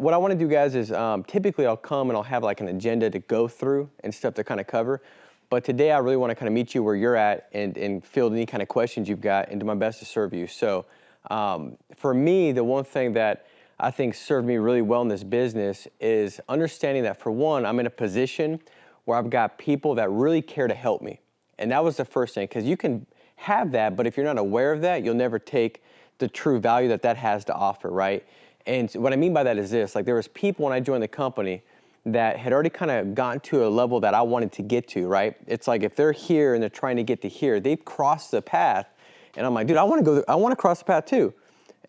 what I want to do, guys, is typically I'll come and I'll have like an agenda to go through and stuff to kind of cover. But today I really want to kind of meet you where you're at and field any kind of questions you've got and do my best to serve you. So for me, the one thing that I think served me really well in this business is understanding that, for one, I'm in a position where I've got people that really care to help me. And that was the first thing, because you can have that, but if you're not aware of that, you'll never take the true value that that has to offer, right? And what I mean by that is this, like there was people when I joined the company that had already kind of gotten to a level that I wanted to get to, right? It's like if they're here and they're trying to get to here, they've crossed the path, and I'm like, dude, I want to go, I want to cross the path too.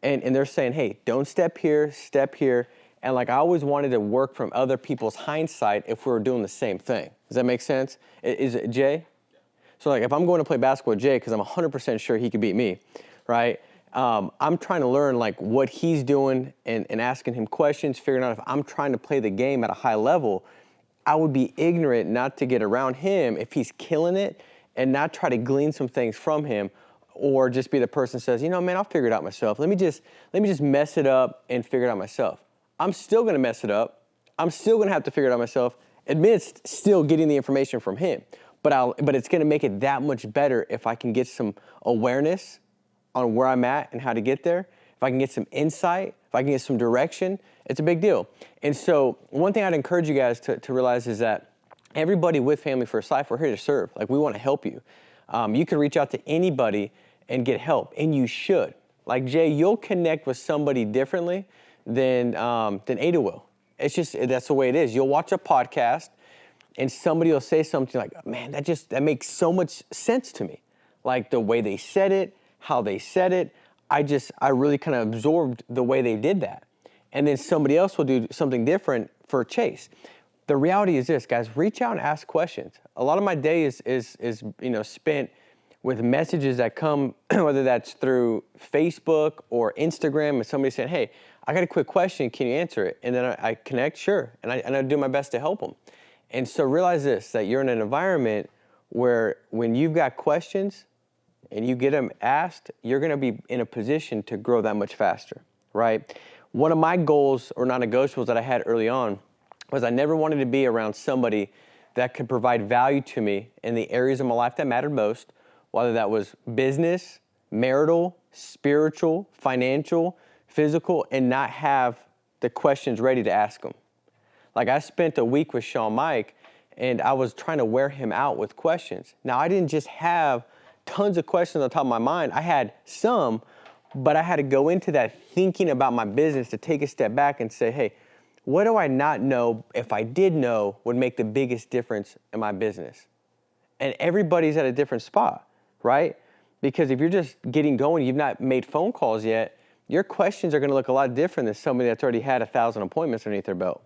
And they're saying, hey, don't step here, step here. And like I always wanted to work from other people's hindsight if we were doing the same thing. Does that make sense? Is it Jay? So like if I'm going to play basketball with Jay, because I'm 100% sure he could beat me, right? I'm trying to learn like what he's doing and asking him questions, figuring out if I'm trying to play the game at a high level. I would be ignorant not to get around him if he's killing it and not try to glean some things from him, or just be the person that says, you know, man, I'll figure it out myself. Let me just mess it up and figure it out myself. I'm still going to mess it up. I'm still going to have to figure it out myself. Amidst still getting the information from him. But it's going to make it that much better if I can get some awareness on where I'm at and how to get there. If I can get some insight, if I can get some direction, it's a big deal. And so one thing I'd encourage you guys to realize is that everybody with Family First Life, we're here to serve. Like, we want to help you. You can reach out to anybody and get help, and you should. Like Jay, you'll connect with somebody differently than Ada will. It's just, that's the way it is. You'll watch a podcast, and somebody will say something like, man, that makes so much sense to me. Like the way they said it, how they said it, I really kind of absorbed the way they did that. And then somebody else will do something different for Chase. The reality is this, guys, reach out and ask questions. A lot of my day is spent with messages that come, whether that's through Facebook or Instagram, and somebody saying, hey, I got a quick question, can you answer it? And then I connect, sure, and I do my best to help them. And so realize this, that you're in an environment where when you've got questions and you get them asked, you're going to be in a position to grow that much faster, right? One of my goals or non-negotiables that I had early on was I never wanted to be around somebody that could provide value to me in the areas of my life that mattered most, whether that was business, marital, spiritual, financial, physical, and not have the questions ready to ask them. Like I spent a week with Sean Mike, and I was trying to wear him out with questions. Now, I didn't just have tons of questions on top of my mind. I had some, but I had to go into that thinking about my business to take a step back and say, hey, what do I not know, if I did know, would make the biggest difference in my business? And everybody's at a different spot, right? Because if you're just getting going, you've not made phone calls yet, your questions are going to look a lot different than somebody that's already had 1,000 appointments underneath their belt.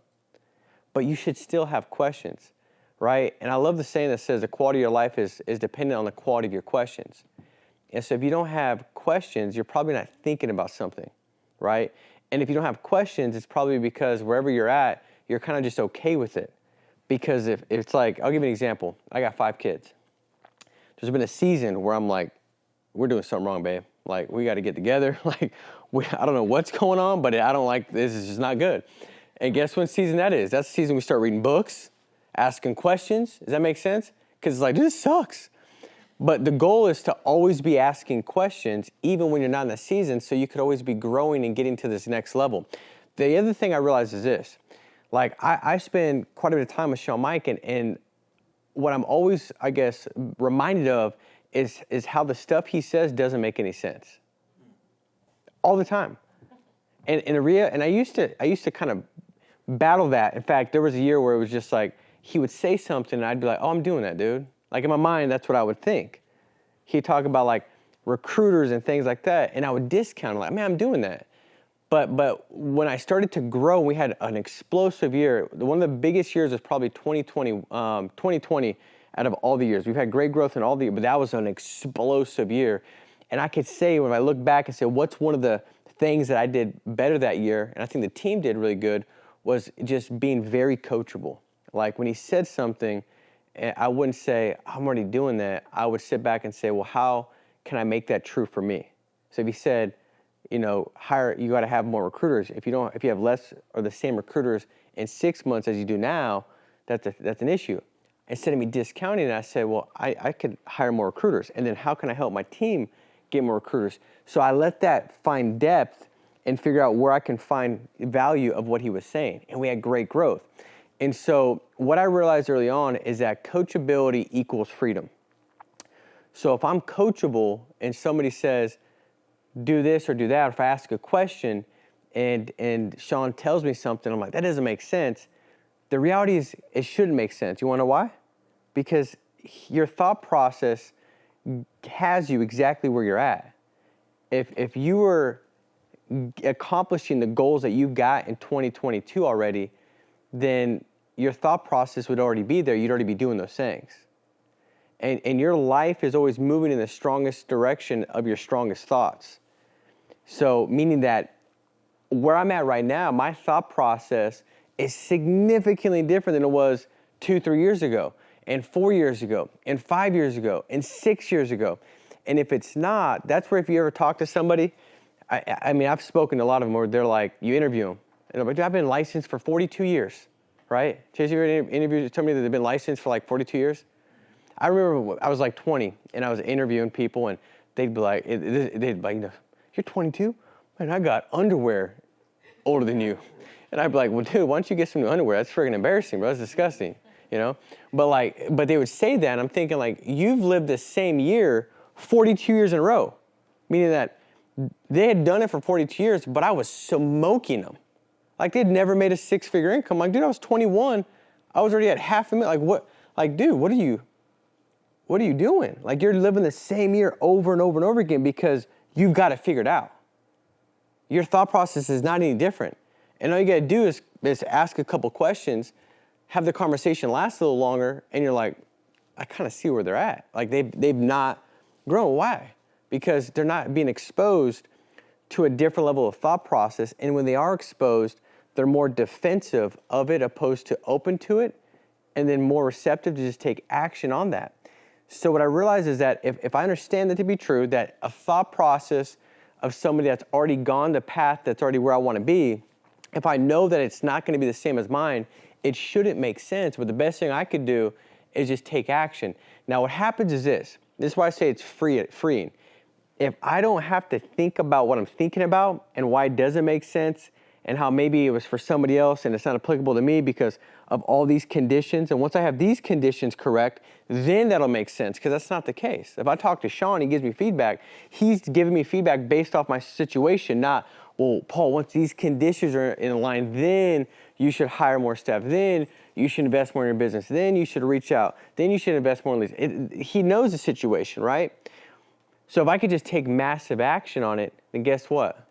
But you should still have questions, right? And I love the saying that says the quality of your life is dependent on the quality of your questions. And so if you don't have questions, you're probably not thinking about something, right? And if you don't have questions, it's probably because wherever you're at, you're kind of just okay with it. Because if it's like, I'll give you an example. I got 5 kids. There's been a season where I'm like, we're doing something wrong, babe. Like, we got to get together. Like, I don't know what's going on, but I don't like, this is just not good. And guess what season that is? That's the season we start reading books, asking questions. Does that make sense? Because it's like, this sucks. But the goal is to always be asking questions, even when you're not in the season, so you could always be growing and getting to this next level. The other thing I realized is this. Like, I spend quite a bit of time with Sean Mike, and what I'm always, I guess, reminded of is how the stuff he says doesn't make any sense. All the time. And I used to kind of battle that. In fact, there was a year where it was just like, he would say something and I'd be like, oh, I'm doing that, dude. Like in my mind, that's what I would think. He'd talk about like recruiters and things like that, and I would discount like, man, I'm doing that. But when I started to grow, we had an explosive year. One of the biggest years was probably 2020 out of all the years. We've had great growth in all the years, but that was an explosive year. And I could say, when I look back and say, what's one of the things that I did better that year, and I think the team did really good, was just being very coachable. Like when he said something, I wouldn't say, I'm already doing that. I would sit back and say, well, how can I make that true for me? So if he said, you got to have more recruiters. If you have less or the same recruiters in 6 months as you do now, that's an issue. Instead of me discounting it, I said, well, I could hire more recruiters. And then how can I help my team get more recruiters? So I let that find depth and figure out where I can find value of what he was saying. And we had great growth. And so what I realized early on is that coachability equals freedom. So if I'm coachable and somebody says, do this or do that, or if I ask a question and Sean tells me something, I'm like, that doesn't make sense. The reality is it shouldn't make sense. You want to know why? Because your thought process has you exactly where you're at. If you were accomplishing the goals that you've got in 2022 already, then your thought process would already be there. You'd already be doing those things. And your life is always moving in the strongest direction of your strongest thoughts. So meaning that where I'm at right now, my thought process is significantly different than it was 2-3 years ago, and 4 years ago, and 5 years ago, and 6 years ago. And if it's not, that's where if you ever talk to somebody, I mean, I've spoken to a lot of them where they're like, you interview them, and I'm like, I've been licensed for 42 years, right? Chase, you ever interviewed somebody that they've been licensed for like 42 years? I remember I was like 20, and I was interviewing people, and they'd be like, you're 22? Man, I got underwear older than you. And I'd be like, well, dude, why don't you get some new underwear? That's friggin' embarrassing, bro. That's disgusting, But they would say that, and I'm thinking, like, you've lived the same year 42 years in a row, meaning that they had done it for 42 years, but I was smoking them. Like, they'd never made a six-figure income. Like, dude, I was 21. I was already at $500,000. Like, what? Like, dude, what are you doing? Like, you're living the same year over and over and over again because you've got it figured out. Your thought process is not any different. And all you got to do is ask a couple questions, have the conversation last a little longer, and you're like, I kind of see where they're at. Like, they've not grown. Why? Because they're not being exposed to a different level of thought process. And when they are exposed, they're more defensive of it opposed to open to it, and then more receptive to just take action on that. So what I realize is that if I understand that to be true, that a thought process of somebody that's already gone the path that's already where I want to be, if I know that it's not going to be the same as mine, it shouldn't make sense. But the best thing I could do is just take action. Now what happens is this is why I say it's freeing. If I don't have to think about what I'm thinking about and why it doesn't make sense and how maybe it was for somebody else and it's not applicable to me because of all these conditions, and once I have these conditions correct, then that'll make sense, because that's not the case. If I talk to Sean, he gives me feedback, he's giving me feedback based off my situation, not, well, Paul, once these conditions are in line, then you should hire more staff, then you should invest more in your business, then you should reach out, then you should invest more in leads. He knows the situation, right? So if I could just take massive action on it, then guess what?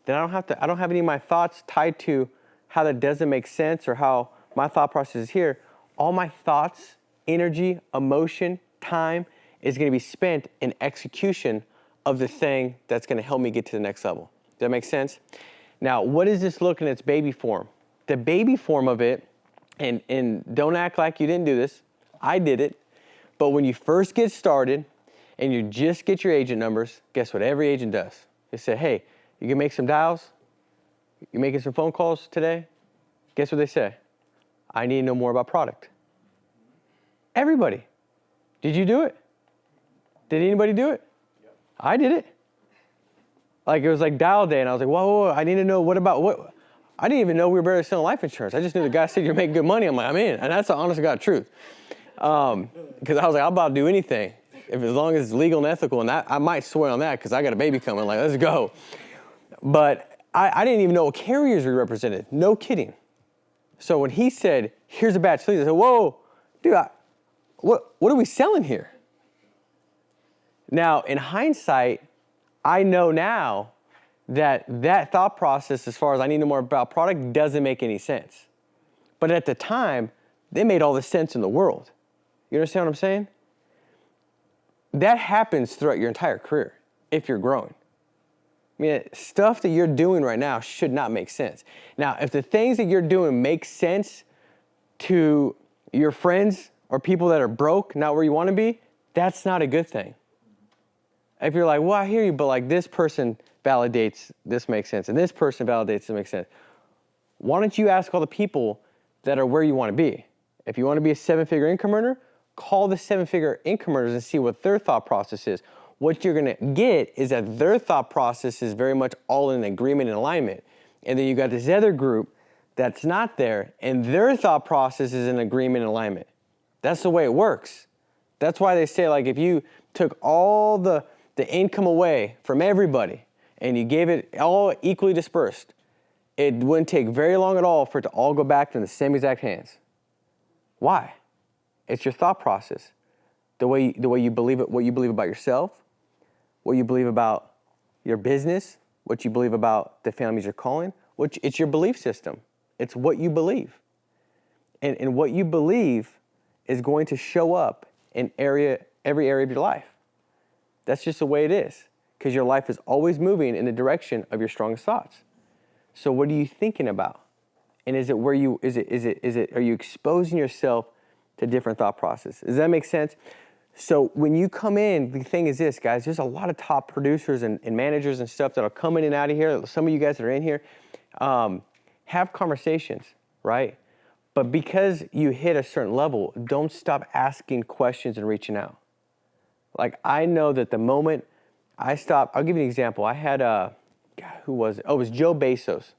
Then I don't have any of my thoughts tied to how that doesn't make sense or how my thought process is here. All my thoughts, energy, emotion, time is going to be spent in execution of the thing that's going to help me get to the next level. Does that make sense? Now, what does this look in its baby form? The baby form of it, and don't act like you didn't do this. I did it. But when you first get started and you just get your agent numbers, guess what every agent does? They say, hey, you can make some dials? You making some phone calls today? Guess what they say? I need to know more about product. Everybody. Did you do it? Did anybody do it? Yep. I did it. Like, it was like dial day, and I was like, whoa, I need to know what? I didn't even know we were barely selling life insurance. I just knew the guy said you're making good money. I'm like, I'm in. And that's the honest to God truth. Because I was like, I'm about to do anything. As long as it's legal and ethical, and that, I might swear on that because I got a baby coming. Like, let's go. But I didn't even know what carriers we represented. No kidding. So when he said, here's a batch of leads, I said, whoa, dude, what are we selling here? Now, in hindsight, I know now that thought process as far as I need to know more about product doesn't make any sense. But at the time, they made all the sense in the world. You understand what I'm saying? That happens throughout your entire career if you're growing. I mean, stuff that you're doing right now should not make sense. Now, if the things that you're doing make sense to your friends or people that are broke, not where you want to be, that's not a good thing. If you're like, well, I hear you, but like this person validates this makes sense, and this person validates this makes sense. Why don't you ask all the people that are where you want to be? If you want to be a 7-figure income earner, call the 7-figure income earners and see what their thought process is. What you're going to get is that their thought process is very much all in agreement and alignment. And then you got this other group that's not there, and their thought process is in agreement and alignment. That's the way it works. That's why they say, like, if you took all the income away from everybody and you gave it all equally dispersed, it wouldn't take very long at all for it to all go back to the same exact hands. Why? It's your thought process. The way you believe it, what you believe about yourself, what you believe about your business, what you believe about the families you're calling, it's your belief system. It's what you believe. And what you believe is going to show up in every area of your life. That's just the way it is, because your life is always moving in the direction of your strongest thoughts. So what are you thinking about? And are you exposing yourself to different thought processes? Does that make sense? So when you come in, the thing is this, guys, there's a lot of top producers and managers and stuff that are coming in and out of here. Some of you guys that are in here, have conversations, right? But because you hit a certain level, don't stop asking questions and reaching out. Like, I know that the moment I stopped, I'll give you an example. I had who was it? Oh, it was Joe Bezos.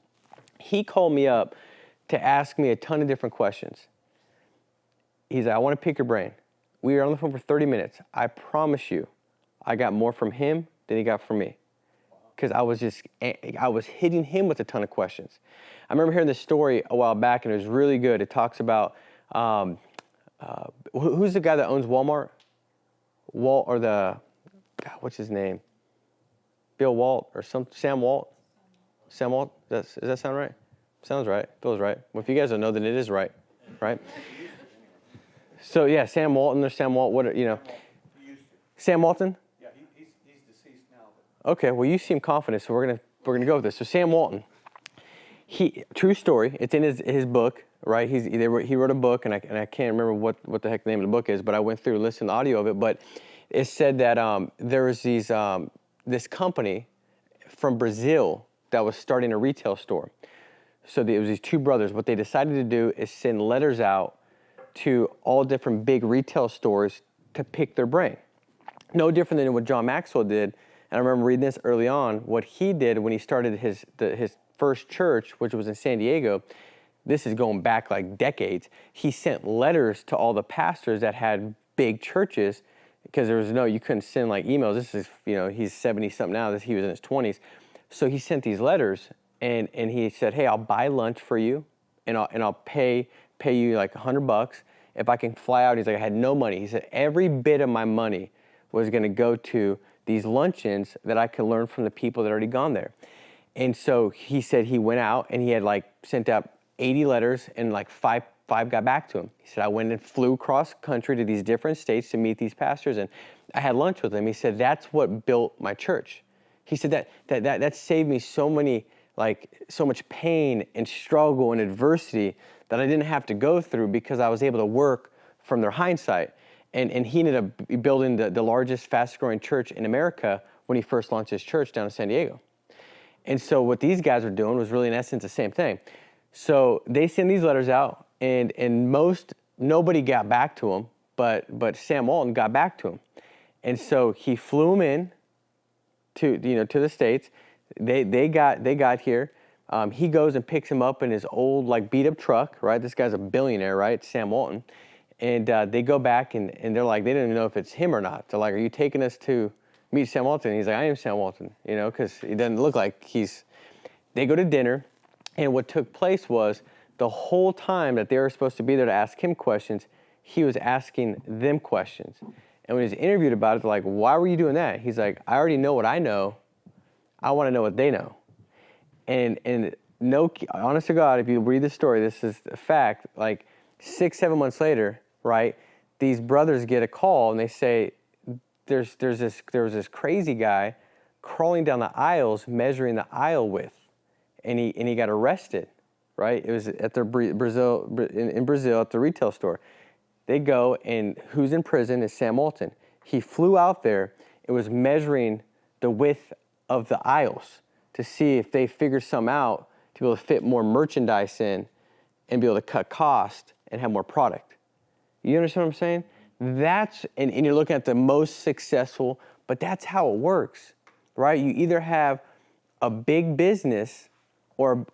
He called me up to ask me a ton of different questions. He's like, I want to pick your brain. We were on the phone for 30 minutes. I promise you, I got more from him than he got from me. Because I was hitting him with a ton of questions. I remember hearing this story a while back, and it was really good. It talks about, who's the guy that owns Walmart? What's his name? Bill Walt or Sam Walt? Sam Walt? Does that sound right? Sounds right. Feels right. Well, if you guys don't know, then it is right, right? So yeah, Sam Walton or Sam Walt, Sam Walton? Yeah, he's deceased now. But... Okay, well you seem confident, so we're gonna go with this. So Sam Walton, true story. It's in his book, right? He wrote a book, and I can't remember what the heck the name of the book is, but I went through and listened to the audio of it. But it said that there was this company from Brazil that was starting a retail store. So it was these two brothers. What they decided to do is send letters out to all different big retail stores to pick their brain. No different than what John Maxwell did. And I remember reading this early on. What he did when he started his first church, which was in San Diego, this is going back like decades. He sent letters to all the pastors that had big churches, because you couldn't send like emails. This is, he's 70 something now. He was in his 20s. So he sent these letters, and he said, hey, I'll buy lunch for you, and I'll pay you like $100 if I can fly out. He's like, I had no money. He said every bit of my money was going to go to these luncheons that I could learn from the people that already gone there. And so he said he went out and he had like sent out 80 letters, and like five got back to him. He said, I went and flew across country to these different states to meet these pastors, and I had lunch with them. He said, that's what built my church. He said that saved me so much pain and struggle and adversity that I didn't have to go through, because I was able to work from their hindsight. And he ended up building the largest, fastest growing church in America when he first launched his church down in San Diego. And so what these guys were doing was really, in essence, the same thing. So they send these letters out, and nobody got back to him, but Sam Walton got back to him. And so he flew him in to the States. They got here. He goes and picks him up in his old like beat up truck, right? This guy's a billionaire, right? Sam Walton. And they go back and they're like, they don't even know if it's him or not. They're like, are you taking us to meet Sam Walton? And he's like, I am Sam Walton, because he doesn't look like they go to dinner. And what took place was, the whole time that they were supposed to be there to ask him questions, he was asking them questions. And when he was interviewed about it, they're like, why were you doing that? He's like, I already know what I know. I want to know what they know. And no, honest to God, if you read the story, this is a fact. Like 6-7 months later, right, these brothers get a call and they say, there was this crazy guy crawling down the aisles, measuring the aisle width, and he got arrested, right? It was at the Brazil at the retail store. They go, and who's in prison is Sam Walton. He flew out there, It was measuring the width of the aisles to see if they figured something out to be able to fit more merchandise in and be able to cut cost and have more product. You understand what I'm saying? And you're looking at the most successful, but that's how it works, right? You either have a big business or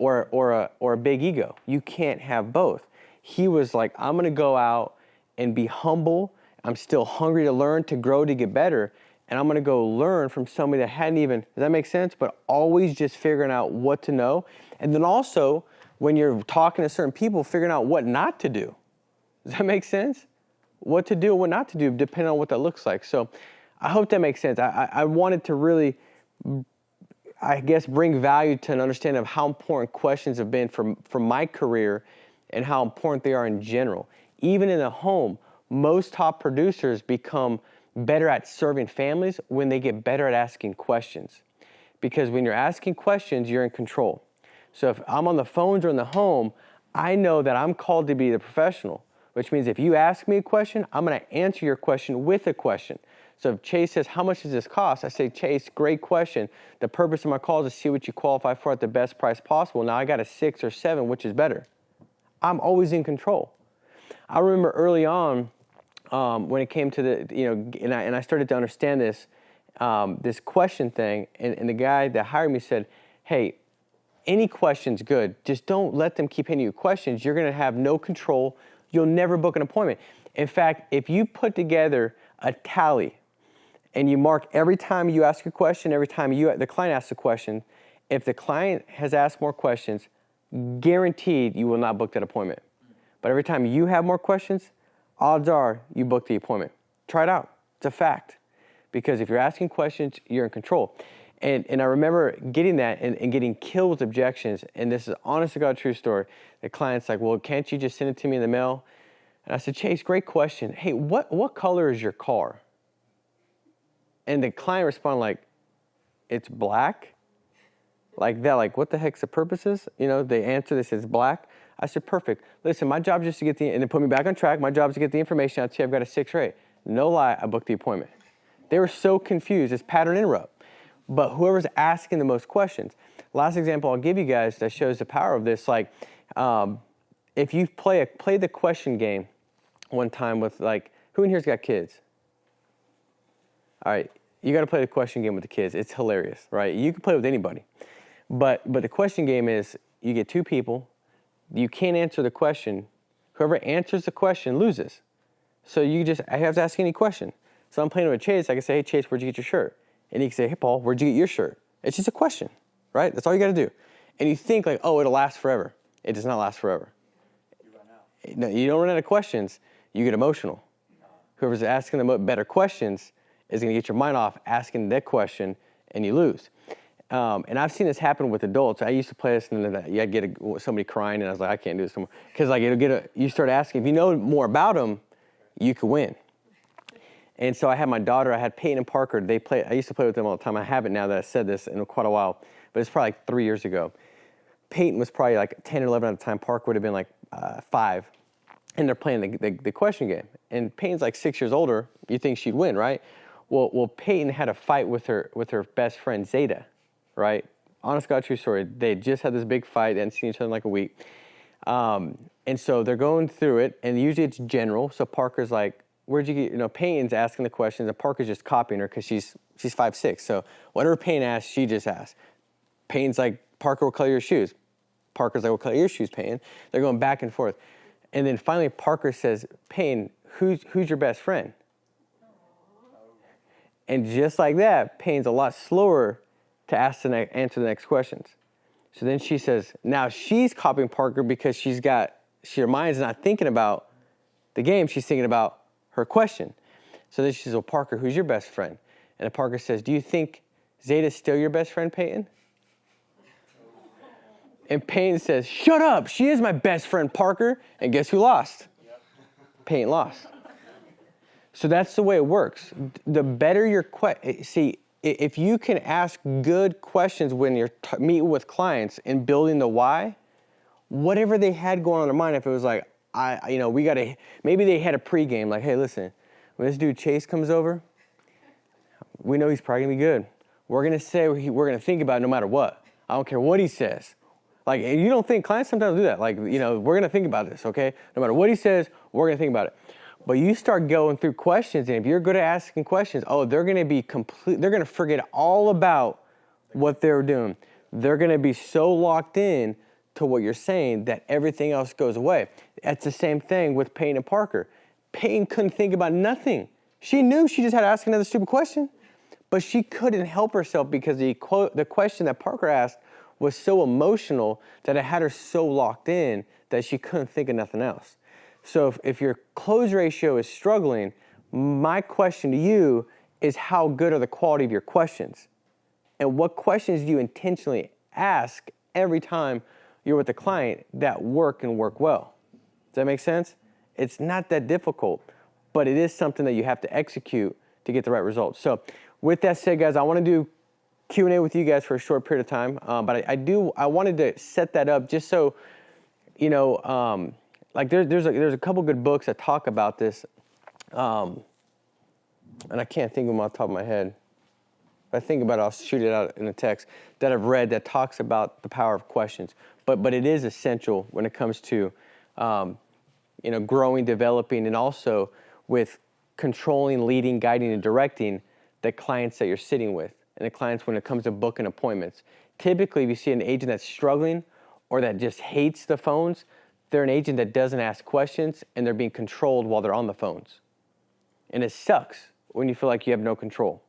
a big ego. You can't have both. He was like, I'm gonna go out and be humble. I'm still hungry to learn, to grow, to get better. And I'm gonna go learn from somebody that hadn't even, does that make sense? But always just figuring out what to know. And then also, when you're talking to certain people, figuring out what not to do. Does that make sense? What to do and what not to do, depending on what that looks like. So I hope that makes sense. I wanted to really, I guess, bring value to an understanding of how important questions have been from my career and how important they are in general. Even in the home, most top producers become better at serving families when they get better at asking questions. Because when you're asking questions, you're in control. So if I'm on the phones or in the home, I know that I'm called to be the professional, which means if you ask me a question, I'm gonna answer your question with a question. So if Chase says, how much does this cost? I say, Chase, great question. The purpose of my call is to see what you qualify for at the best price possible. Now I got a 6 or 7, which is better. I'm always in control. I remember early on when it came to the, and I started to understand this question thing, and the guy that hired me said, hey, any question's good. Just don't let them keep hitting you with questions. You're gonna have no control. You'll never book an appointment. In fact, if you put together a tally and you mark every time you ask a question, every time the client asks a question, if the client has asked more questions, guaranteed you will not book that appointment. But every time you have more questions, odds are you book the appointment. Try it out. It's a fact. Because if you're asking questions, you're in control. And I remember getting that and getting killed with objections. And this is honest to God true story. The client's like, well, can't you just send it to me in the mail? And I said, Chase, great question. Hey, what color is your car? And the client responded like, it's black? Like that, like what the heck's the purposes? You know, they answer, they say it's black. I said, perfect. Listen, my job is just to get and then put me back on track. My job is to get the information out to you. I've got a 6 or 8. No lie, I booked the appointment. They were so confused. It's pattern interrupt. But whoever's asking the most questions. Last example I'll give you guys that shows the power of this, like if you play the question game one time with like, who in here's got kids? All right, you got to play the question game with the kids. It's hilarious, right? You can play with anybody. But the question game is you get 2 people. You can't answer the question. Whoever answers the question loses. So I have to ask any question. So I'm playing with Chase. I can say, hey, Chase, where'd you get your shirt? And he can say, hey, Paul, where'd you get your shirt? It's just a question, right? That's all you got to do. And you think like, oh, it'll last forever. It does not last forever. You run out. No, you don't run out of questions. You get emotional. Whoever's asking the better questions is going to get your mind off asking that question, and you lose. And I've seen this happen with adults. I used to play this, and then I'd get somebody crying, and I was like, I can't do this anymore. Because like you start asking. If you know more about them, you could win. And so I had my daughter. I had Peyton and Parker. I used to play with them all the time. I haven't now that I said this in quite a while, but it's probably like 3 years ago. Peyton was probably like 10 or 11 at the time. Parker would have been like 5. And they're playing the question game. And Peyton's like 6 years older. You think she'd win, right? Well, Peyton had a fight with her best friend Zeta, right? Honest God, true story. They just had this big fight. They hadn't seen each other in like a week. And so they're going through it, and usually it's general. So Parker's like, where'd you get, Peyton's asking the questions, and Parker's just copying her because she's 5'6". So whatever Peyton asks, she just asks. Peyton's like, Parker, what color are your shoes? Parker's like, what color are your shoes, Peyton? They're going back and forth. And then finally Parker says, Peyton, who's your best friend? And just like that, Peyton's a lot slower to answer the next questions. So then she says, now she's copying Parker because her mind's not thinking about the game, she's thinking about her question. So then she says, well, Parker, who's your best friend? And then Parker says, do you think Zeta's still your best friend, Peyton? And Peyton says, shut up, she is my best friend, Parker. And guess who lost? Yep. Peyton lost. So that's the way it works. The better your see, if you can ask good questions when you're meeting with clients and building the why, whatever they had going on in their mind, if it was like, maybe they had a pregame, like, hey, listen, when this dude Chase comes over, we know he's probably gonna be good. We're gonna say we're gonna think about it no matter what. I don't care what he says. Like, you don't think, clients sometimes do that. Like, we're gonna think about this, okay? No matter what he says, we're gonna think about it. But you start going through questions, and if you're good at asking questions, they're gonna forget all about what they're doing. They're gonna be so locked in to what you're saying that everything else goes away. That's the same thing with Peyton and Parker. Peyton couldn't think about nothing. She knew she just had to ask another stupid question, but she couldn't help herself because the question that Parker asked was so emotional that it had her so locked in that she couldn't think of nothing else. So if your close ratio is struggling, my question to you is, how good are the quality of your questions? And what questions do you intentionally ask every time you're with a client that work and work well? Does that make sense? It's not that difficult, but it is something that you have to execute to get the right results. So with that said, guys, I want to do Q&A with you guys for a short period of time, but I wanted to set that up just so, like there's a couple good books that talk about this, and I can't think of them off the top of my head. If I think about it, I'll shoot it out in a text that I've read that talks about the power of questions. But it is essential when it comes to growing, developing, and also with controlling, leading, guiding, and directing the clients that you're sitting with, and the clients when it comes to booking appointments. Typically, if you see an agent that's struggling or that just hates the phones, they're an agent that doesn't ask questions, and they're being controlled while they're on the phones. And it sucks when you feel like you have no control.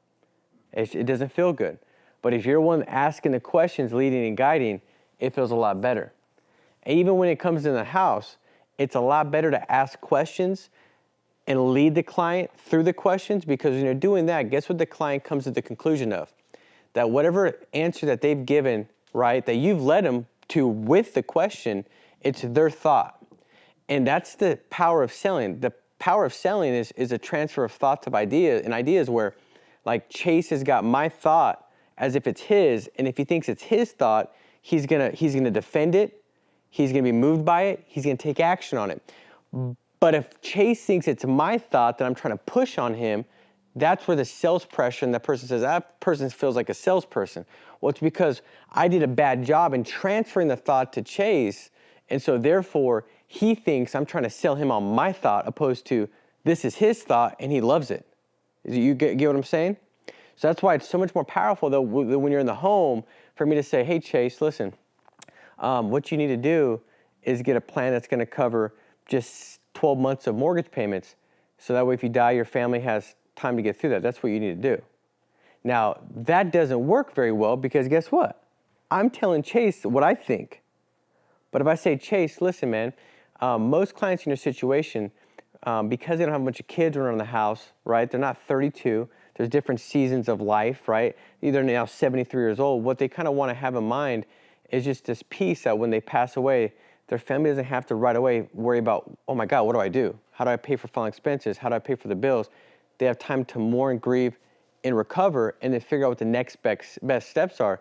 It doesn't feel good. But if you're one asking the questions, leading and guiding, it feels a lot better. And even when it comes in the house, it's a lot better to ask questions and lead the client through the questions, because when you're doing that, guess what the client comes to the conclusion of? That whatever answer that they've given, right, that you've led them to with the question, it's their thought. And that's the power of selling. The power of selling is a transfer of thoughts of ideas where, like, Chase has got my thought as if it's his, and if he thinks it's his thought, he's gonna defend it, he's gonna be moved by it, he's gonna take action on it. But if Chase thinks it's my thought that I'm trying to push on him, that's where the sales pressure, and that person says, that person feels like a salesperson. Well, it's because I did a bad job in transferring the thought to Chase, and so therefore he thinks I'm trying to sell him on my thought, opposed to this is his thought and he loves it. You get what I'm saying? So that's why it's so much more powerful though when you're in the home for me to say, hey Chase, listen, what you need to do is get a plan that's going to cover just 12 months of mortgage payments, so that way if you die, your family has time to get through that. That's what you need to do. Now, that doesn't work very well, because guess what? I'm telling Chase what I think. But if I say, Chase, listen, man, most clients in your situation, because they don't have a bunch of kids around the house, right? They're not 32. There's different seasons of life, right? They're now 73 years old. What they kind of want to have in mind is just this peace that when they pass away, their family doesn't have to right away worry about, oh my God, what do I do? How do I pay for final expenses? How do I pay for the bills? They have time to mourn, grieve, and recover, and then figure out what the next best steps are.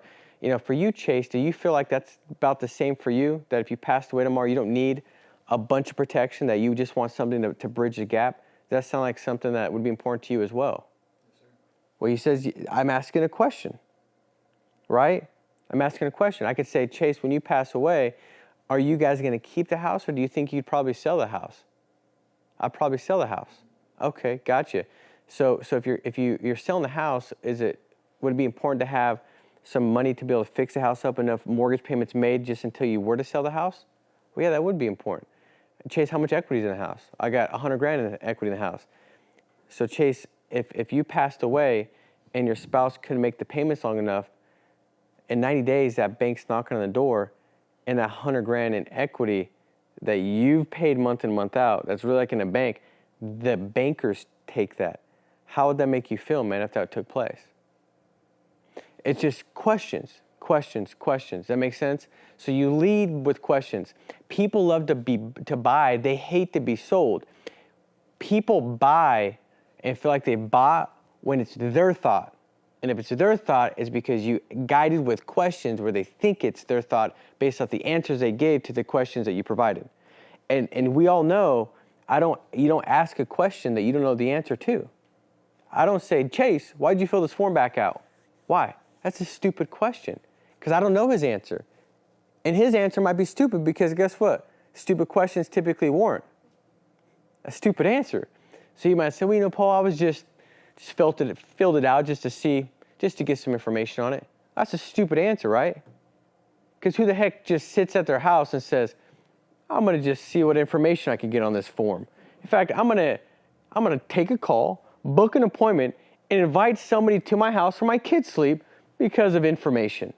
For you, Chase, do you feel like that's about the same for you? That if you passed away tomorrow, you don't need a bunch of protection, that you just want something to bridge the gap? Does that sound like something that would be important to you as well? Yes, sir. Well, he says, I'm asking a question, right? I'm asking a question. I could say, Chase, when you pass away, are you guys going to keep the house, or do you think you'd probably sell the house? I'd probably sell the house. Okay, gotcha. So if you're selling the house, would it be important to have some money to be able to fix the house up, enough mortgage payments made just until you were to sell the house? Well, yeah, that would be important. Chase, how much equity is in the house? I got $100,000 in equity in the house. So Chase, if you passed away and your spouse couldn't make the payments long enough, in 90 days that bank's knocking on the door, and that $100,000 in equity that you've paid month in, month out, that's really like in a bank, the bankers take that. How would that make you feel, man, if that took place? It's just questions. That makes sense? So you lead with questions. People love to buy. They hate to be sold. People buy and feel like they bought when it's their thought. And if it's their thought, it's because you guided with questions where they think it's their thought based off the answers they gave to the questions that you provided. And we all know, you don't ask a question that you don't know the answer to. I don't say, Chase, why'd you fill this form back out? Why? That's a stupid question because I don't know his answer. And his answer might be stupid because guess what? Stupid questions typically warrant a stupid answer. So you might say, well, you know, Paul, I was just filled it out just to get some information on it. That's a stupid answer, right? Because who the heck just sits at their house and says, I'm going to just see what information I can get on this form. In fact, I'm going to take a call, book an appointment, and invite somebody to my house where my kids sleep because of information.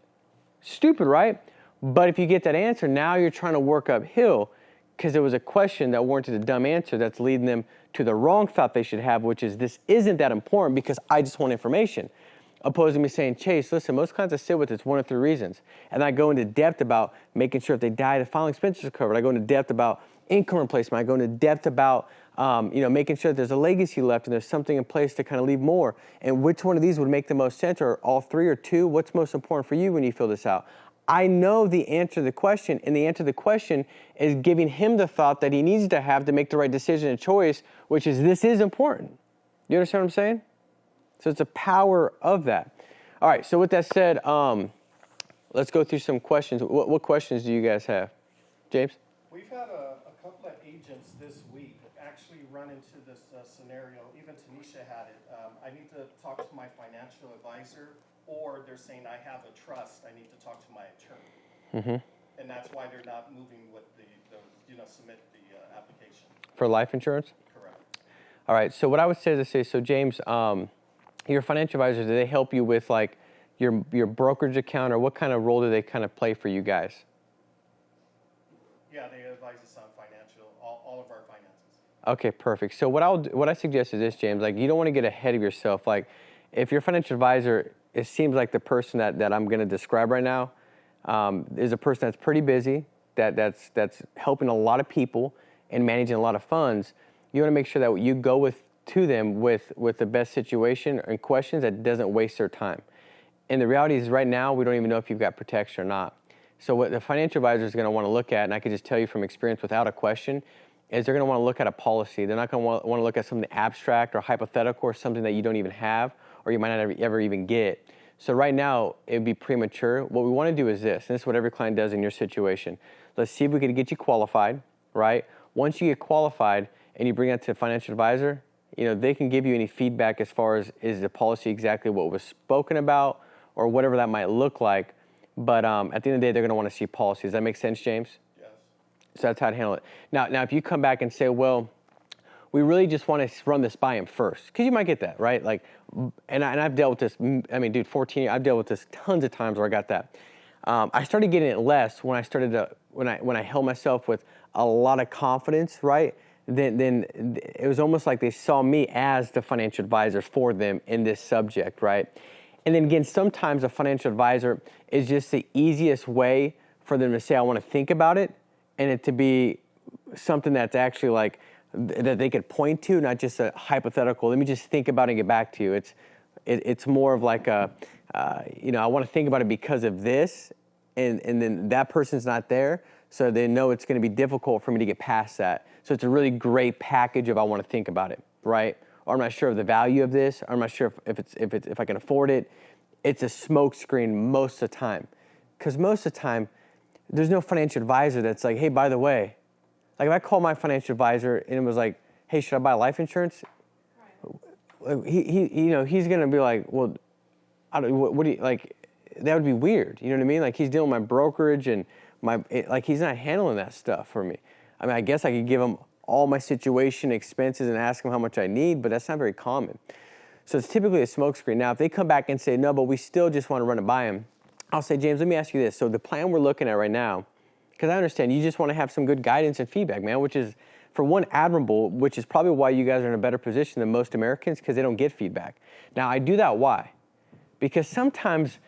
Stupid, right? But if you get that answer, now you're trying to work uphill because it was a question that warranted a dumb answer that's leading them to the wrong thought they should have, which is this isn't that important because I just want information. Opposed to me saying, Chase, listen, most clients I sit with, it's one of three reasons. And I go into depth about making sure if they die, the following expenses are covered. I go into depth about income replacement. I go into depth about making sure that there's a legacy left and there's something in place to kind of leave more. And which one of these would make the most sense, or all three or two? What's most important for you when you fill this out? I know the answer to the question, and the answer to the question is giving him the thought that he needs to have to make the right decision and choice, which is this is important. You understand what I'm saying? So it's the power of that. All right, so with that said, let's go through some questions. What questions do you guys have? James? We've had a couple of agents this week actually run into this scenario. Even Tanisha had it. I need to talk to my financial advisor, or they're saying I have a trust. I need to talk to my attorney. Mm-hmm. And that's why they're not moving with submit the application. For life insurance? Correct. All right, so what I would say is so James, your financial advisors, do they help you with like your brokerage account, or what kind of role do they kind of play for you guys? Yeah, they advise us on all of our finances. Okay, perfect. So what I suggest is this, James, like you don't want to get ahead of yourself. Like if your financial advisor, it seems like the person that I'm going to describe right now is a person that's pretty busy, that's helping a lot of people and managing a lot of funds. You want to make sure that you go to them with the best situation and questions that doesn't waste their time. And the reality is right now, we don't even know if you've got protection or not. So what the financial advisor is going to want to look at, and I can just tell you from experience without a question, is they're going to want to look at a policy. They're not going to want to look at something abstract or hypothetical or something that you don't even have or you might not ever even get. So right now, it would be premature. What we want to do is this, and this is what every client does in your situation. Let's see if we can get you qualified, right? Once you get qualified and you bring that to a financial advisor, they can give you any feedback as far as is the policy exactly what was spoken about or whatever that might look like. But at the end of the day, they're going to want to see policy. Does that make sense, James? Yes. So that's how to handle it. Now, if you come back and say, well, we really just want to run this by him first, because you might get that, right? Like, and I've dealt with this. I mean, dude, 14 years, I've dealt with this tons of times where I got that. I started getting it less when I held myself with a lot of confidence, right? Then it was almost like they saw me as the financial advisor for them in this subject, right? And then again, sometimes a financial advisor is just the easiest way for them to say, I want to think about it, and it to be something that's actually like that they could point to, not just a hypothetical. Let me just think about it and get back to you. It's more of like I want to think about it because of this, and then that person's not there, so they know it's going to be difficult for me to get past that. So it's a really great package of I want to think about it, right? Or I'm not sure of the value of this, or I'm not sure if I can afford it. It's a smokescreen most of the time, because most of the time there's no financial advisor that's like, hey, by the way, like if I call my financial advisor and it was like, hey, should I buy life insurance? Right. He's gonna be like, well, what do you like? That would be weird. You know what I mean? Like he's dealing with my brokerage and he's not handling that stuff for me. I mean, I guess I could give him all my situation expenses and ask him how much I need, but that's not very common. So it's typically a smokescreen. Now, if they come back and say, no, but we still just want to run it by him, I'll say, James, let me ask you this. So the plan we're looking at right now, because I understand you just want to have some good guidance and feedback, man, which is, for one, admirable, which is probably why you guys are in a better position than most Americans, because they don't get feedback. Now, I do that why? Because sometimes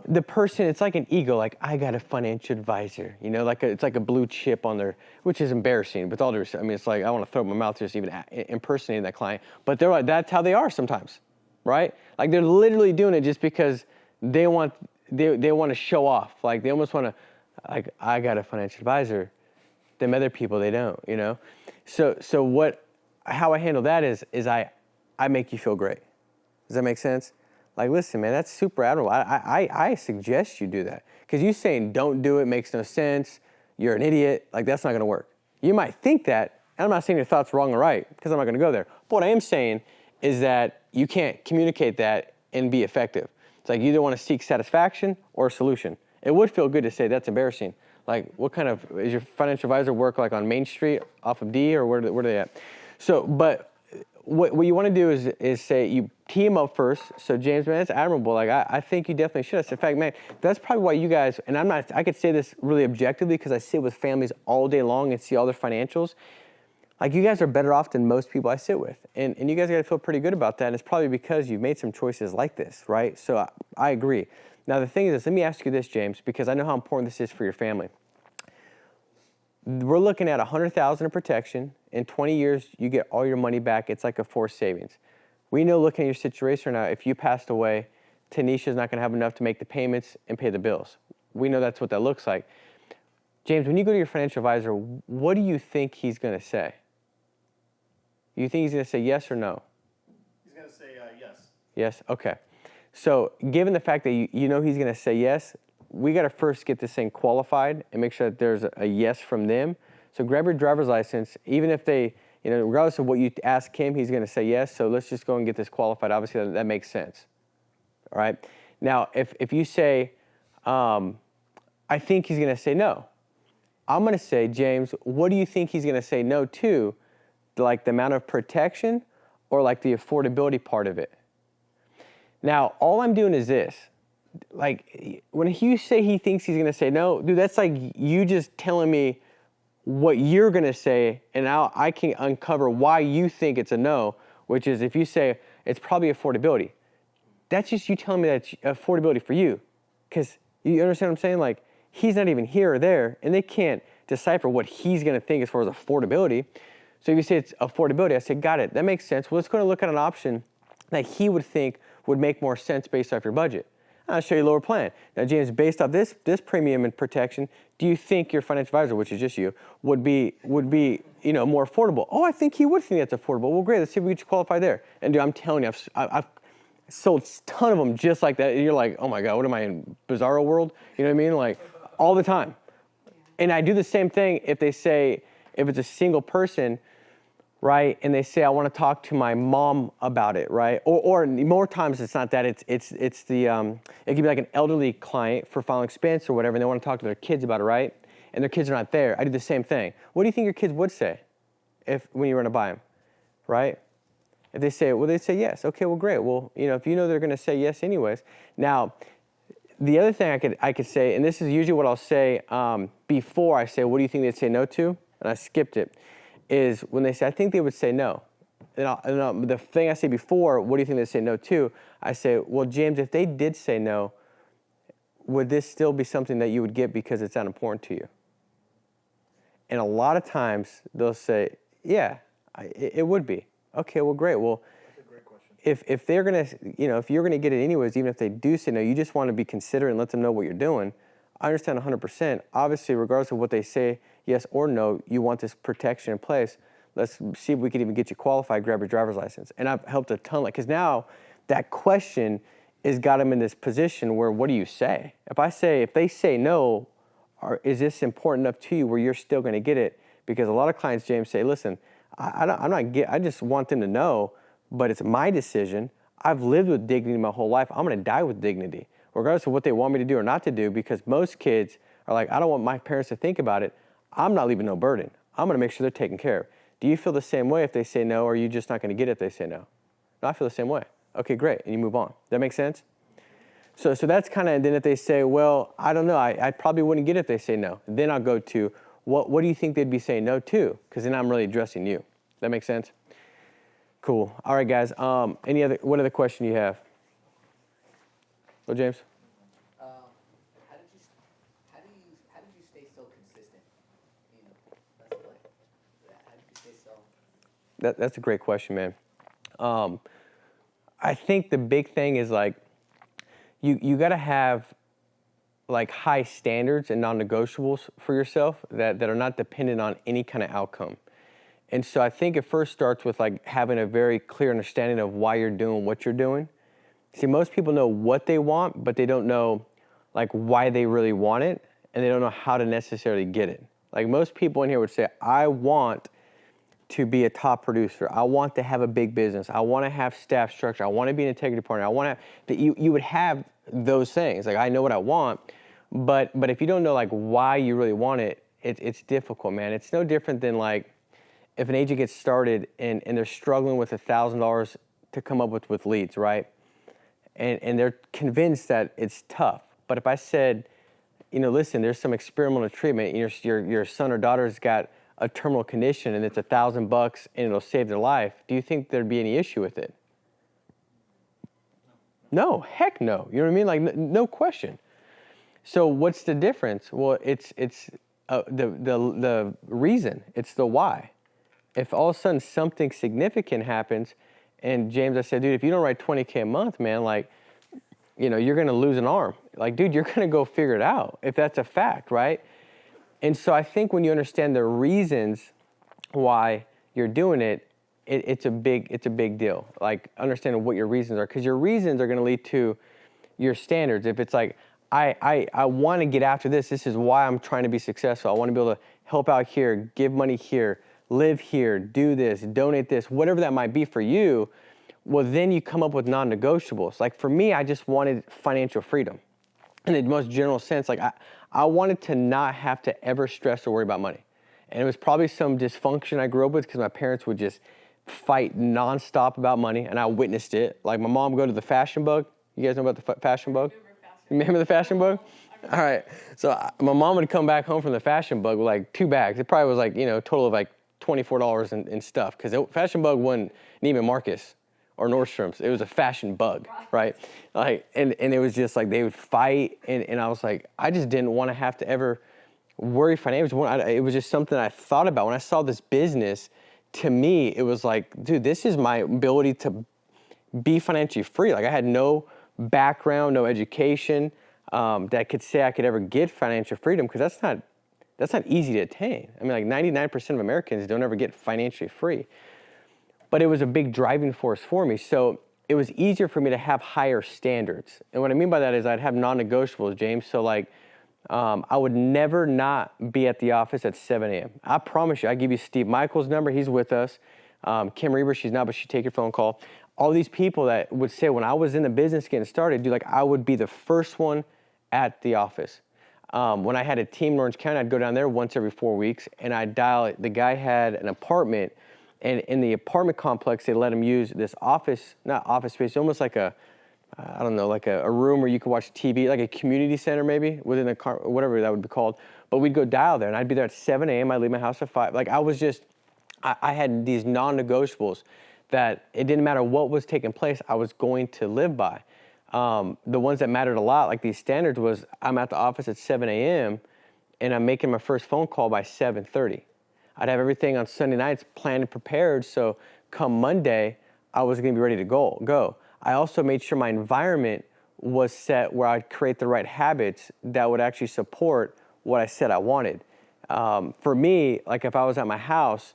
the person, it's like an ego, like, I got a financial advisor, it's like a blue chip on their, which is embarrassing with all due respect. I mean, it's like, I want to throw up my mouth just even impersonating that client, but they're like, that's how they are sometimes, right? Like they're literally doing it just because they want to show off. Like they almost want to, like, I got a financial advisor. Them other people, they don't, So how I handle that is I make you feel great. Does that make sense? Like, listen, man, that's super admirable. I suggest you do that. Because you saying don't do it makes no sense. You're an idiot. Like, that's not going to work. You might think that, and I'm not saying your thought's wrong or right, because I'm not going to go there. But what I am saying is that you can't communicate that and be effective. It's like you either want to seek satisfaction or a solution. It would feel good to say that's embarrassing. Like, what kind of, is your financial advisor work like on Main Street off of D, or where are they at? So, but what you want to do is say, you tee him up first. So James, man, that's admirable. Like, I think you definitely should. In fact, man, that's probably why you guys, and I could say this really objectively because I sit with families all day long and see all their financials. Like, you guys are better off than most people I sit with. And you guys got to feel pretty good about that. And it's probably because you've made some choices like this, right? So I agree. Now, the thing is, let me ask you this, James, because I know how important this is for your family. We're looking at $100,000 of protection. In 20 years, you get all your money back. It's like a forced savings. We know, looking at your situation now, if you passed away, Tanisha's not going to have enough to make the payments and pay the bills. We know that's what that looks like. James, when you go to your financial advisor, what do you think he's going to say? You think he's going to say yes or no? He's going to say yes. Yes? Okay. So given the fact that you know he's going to say yes, we got to first get this thing qualified and make sure that there's a yes from them. So grab your driver's license. Even if they, regardless of what you ask him, he's going to say yes. So let's just go and get this qualified. Obviously, that makes sense. All right? Now, if you say, I think he's going to say no, I'm going to say, James, what do you think he's going to say no to? Like the amount of protection or like the affordability part of it? Now, all I'm doing is this. Like, when you say he thinks he's going to say no, dude, that's like you just telling me what you're going to say, and now I can uncover why you think it's a no, which is if you say it's probably affordability. That's just you telling me that's affordability for you. Because you understand what I'm saying? Like, he's not even here or there, and they can't decipher what he's going to think as far as affordability. So if you say it's affordability, I say, got it. That makes sense. Well, let's go and look at an option that he would think would make more sense based off your budget. I'll show you a lower plan. Now, James, based off this premium and protection, do you think your financial advisor, which is just you, would be more affordable? Oh, I think he would think that's affordable. Well, great. Let's see if we get you qualified there. And dude, I'm telling you, I've sold a ton of them just like that. And you're like, oh my God, what am I in bizarro world? You know what I mean? Like all the time. And I do the same thing if they say, if it's a single person, right, and they say, I want to talk to my mom about it, right? Or more times it's not that, it's the, it could be like an elderly client for filing expense or whatever, and they want to talk to their kids about it, right? And their kids are not there. I do the same thing. What do you think your kids would say when you were going to buy them, right? If they say, well, they'd say yes. Okay, well, great. Well, if you know they're going to say yes anyways. Now, the other thing I could say, and this is usually what I'll say before I say, what do you think they'd say no to? And I skipped it. Is when they say, I think they would say no. And the thing I say before, what do you think they'd say no to? I say, well, James, if they did say no, would this still be something that you would get because it's not important to you? And a lot of times they'll say, yeah, it would be. Okay, well, great. Well, that's a great question. If they're gonna, if you're gonna get it anyways, even if they do say no, you just want to be considerate and let them know what you're doing. I understand 100%. Obviously, regardless of what they say, yes or no, you want this protection in place. Let's see if we can even get you qualified, grab your driver's license. And I've helped a ton, because now that question has got them in this position where, what do you say? If they say no, is this important enough to you where you're still going to get it? Because a lot of clients, James, say, listen, I just want them to know, but it's my decision. I've lived with dignity my whole life. I'm going to die with dignity, regardless of what they want me to do or not to do, because most kids are like, I don't want my parents to think about it. I'm not leaving no burden. I'm going to make sure they're taken care of. Do you feel the same way if they say no, or are you just not going to get it if they say no? No, I feel the same way. Okay, great. And you move on. Does that make sense? So that's kind of, and then if they say, well, I don't know, I probably wouldn't get it if they say no. Then I'll go to, what do you think they'd be saying no to? Because then I'm really addressing you. Does that make sense? Cool. All right, guys. What other question you have? Well, James? How did you stay so consistent? That's like, how did you stay so? That's a great question, man. I think the big thing is like, you got to have like high standards and non-negotiables for yourself that are not dependent on any kind of outcome. And so I think it first starts with like having a very clear understanding of why you're doing what you're doing. See, most people know what they want, but they don't know like why they really want it, and they don't know how to necessarily get it. Like most people in here would say, I want to be a top producer. I want to have a big business. I want to have staff structure. I want to be an integrity partner. I want to, that you would have those things. Like I know what I want, but if you don't know like why you really want it, it's difficult, man. It's no different than like if an agent gets started and they're struggling with $1,000 to come up with leads, right? And they're convinced that it's tough. But if I said, you know, listen, there's some experimental treatment. Your son or daughter's got a terminal condition and it's $1,000 and it'll save their life. Do you think there'd be any issue with it? No, heck no. You know what I mean? Like no question. So what's the difference? Well, it's the reason. It's the why. If all of a sudden something significant happens, and James, I said, dude, if you don't write $20K a month, man, like, you know, you're going to lose an arm. Like, dude, you're going to go figure it out if that's a fact, right? And so I think when you understand the reasons why you're doing it, it's a big deal. Like understanding what your reasons are, because your reasons are going to lead to your standards. If it's like, I want to get after this. This is why I'm trying to be successful. I want to be able to help out here, give money here, live here, do this, donate this, whatever that might be for you. Well, then you come up with non-negotiables. Like for me, I just wanted financial freedom in the most general sense. Like I wanted to not have to ever stress or worry about money. And it was probably some dysfunction I grew up with because my parents would just fight nonstop about money, and I witnessed it. Like my mom would go to the fashion bug. You guys know about the fashion bug? Remember the fashion bug? All right. So my mom would come back home from the fashion bug with like 2 bags. It probably was like, you know, a total of like $24 in stuff, because fashion bug wasn't Neiman Marcus or Nordstrom's. It was a fashion bug, right? Like, and it was just like they would fight, and I was like, I just didn't want to have to ever worry financially. It was just something I thought about. When I saw this business, to me, it was like, dude, this is my ability to be financially free. Like I had no background, no education that could say I could ever get financial freedom, because that's not easy to attain. I mean, like 99% of Americans don't ever get financially free. But it was a big driving force for me. So it was easier for me to have higher standards. And what I mean by that is I'd have non-negotiables, James. So like I would never not be at the office at 7 a.m. I promise you, I give you Steve Michael's number. He's with us. Kim Reber, she's not, but she'd take your phone call. All these people that would say when I was in the business getting started, dude, like I would be the first one at the office. When I had a team in Orange County, I'd go down there once every 4 weeks, and I'd dial it. The guy had an apartment, and in the apartment complex, they let him use this office, not office space, almost like a room where you could watch TV, like a community center maybe, within a car, whatever that would be called. But we'd go dial there, and I'd be there at 7 a.m. I'd leave my house at 5. Like I had these non-negotiables that it didn't matter what was taking place, I was going to live by. The ones that mattered a lot, like these standards, was I'm at the office at 7 a.m. and I'm making my first phone call by 7:30. I'd have everything on Sunday nights planned and prepared, so come Monday, I was going to be ready to go. I also made sure my environment was set where I'd create the right habits that would actually support what I said I wanted. For me, like if I was at my house,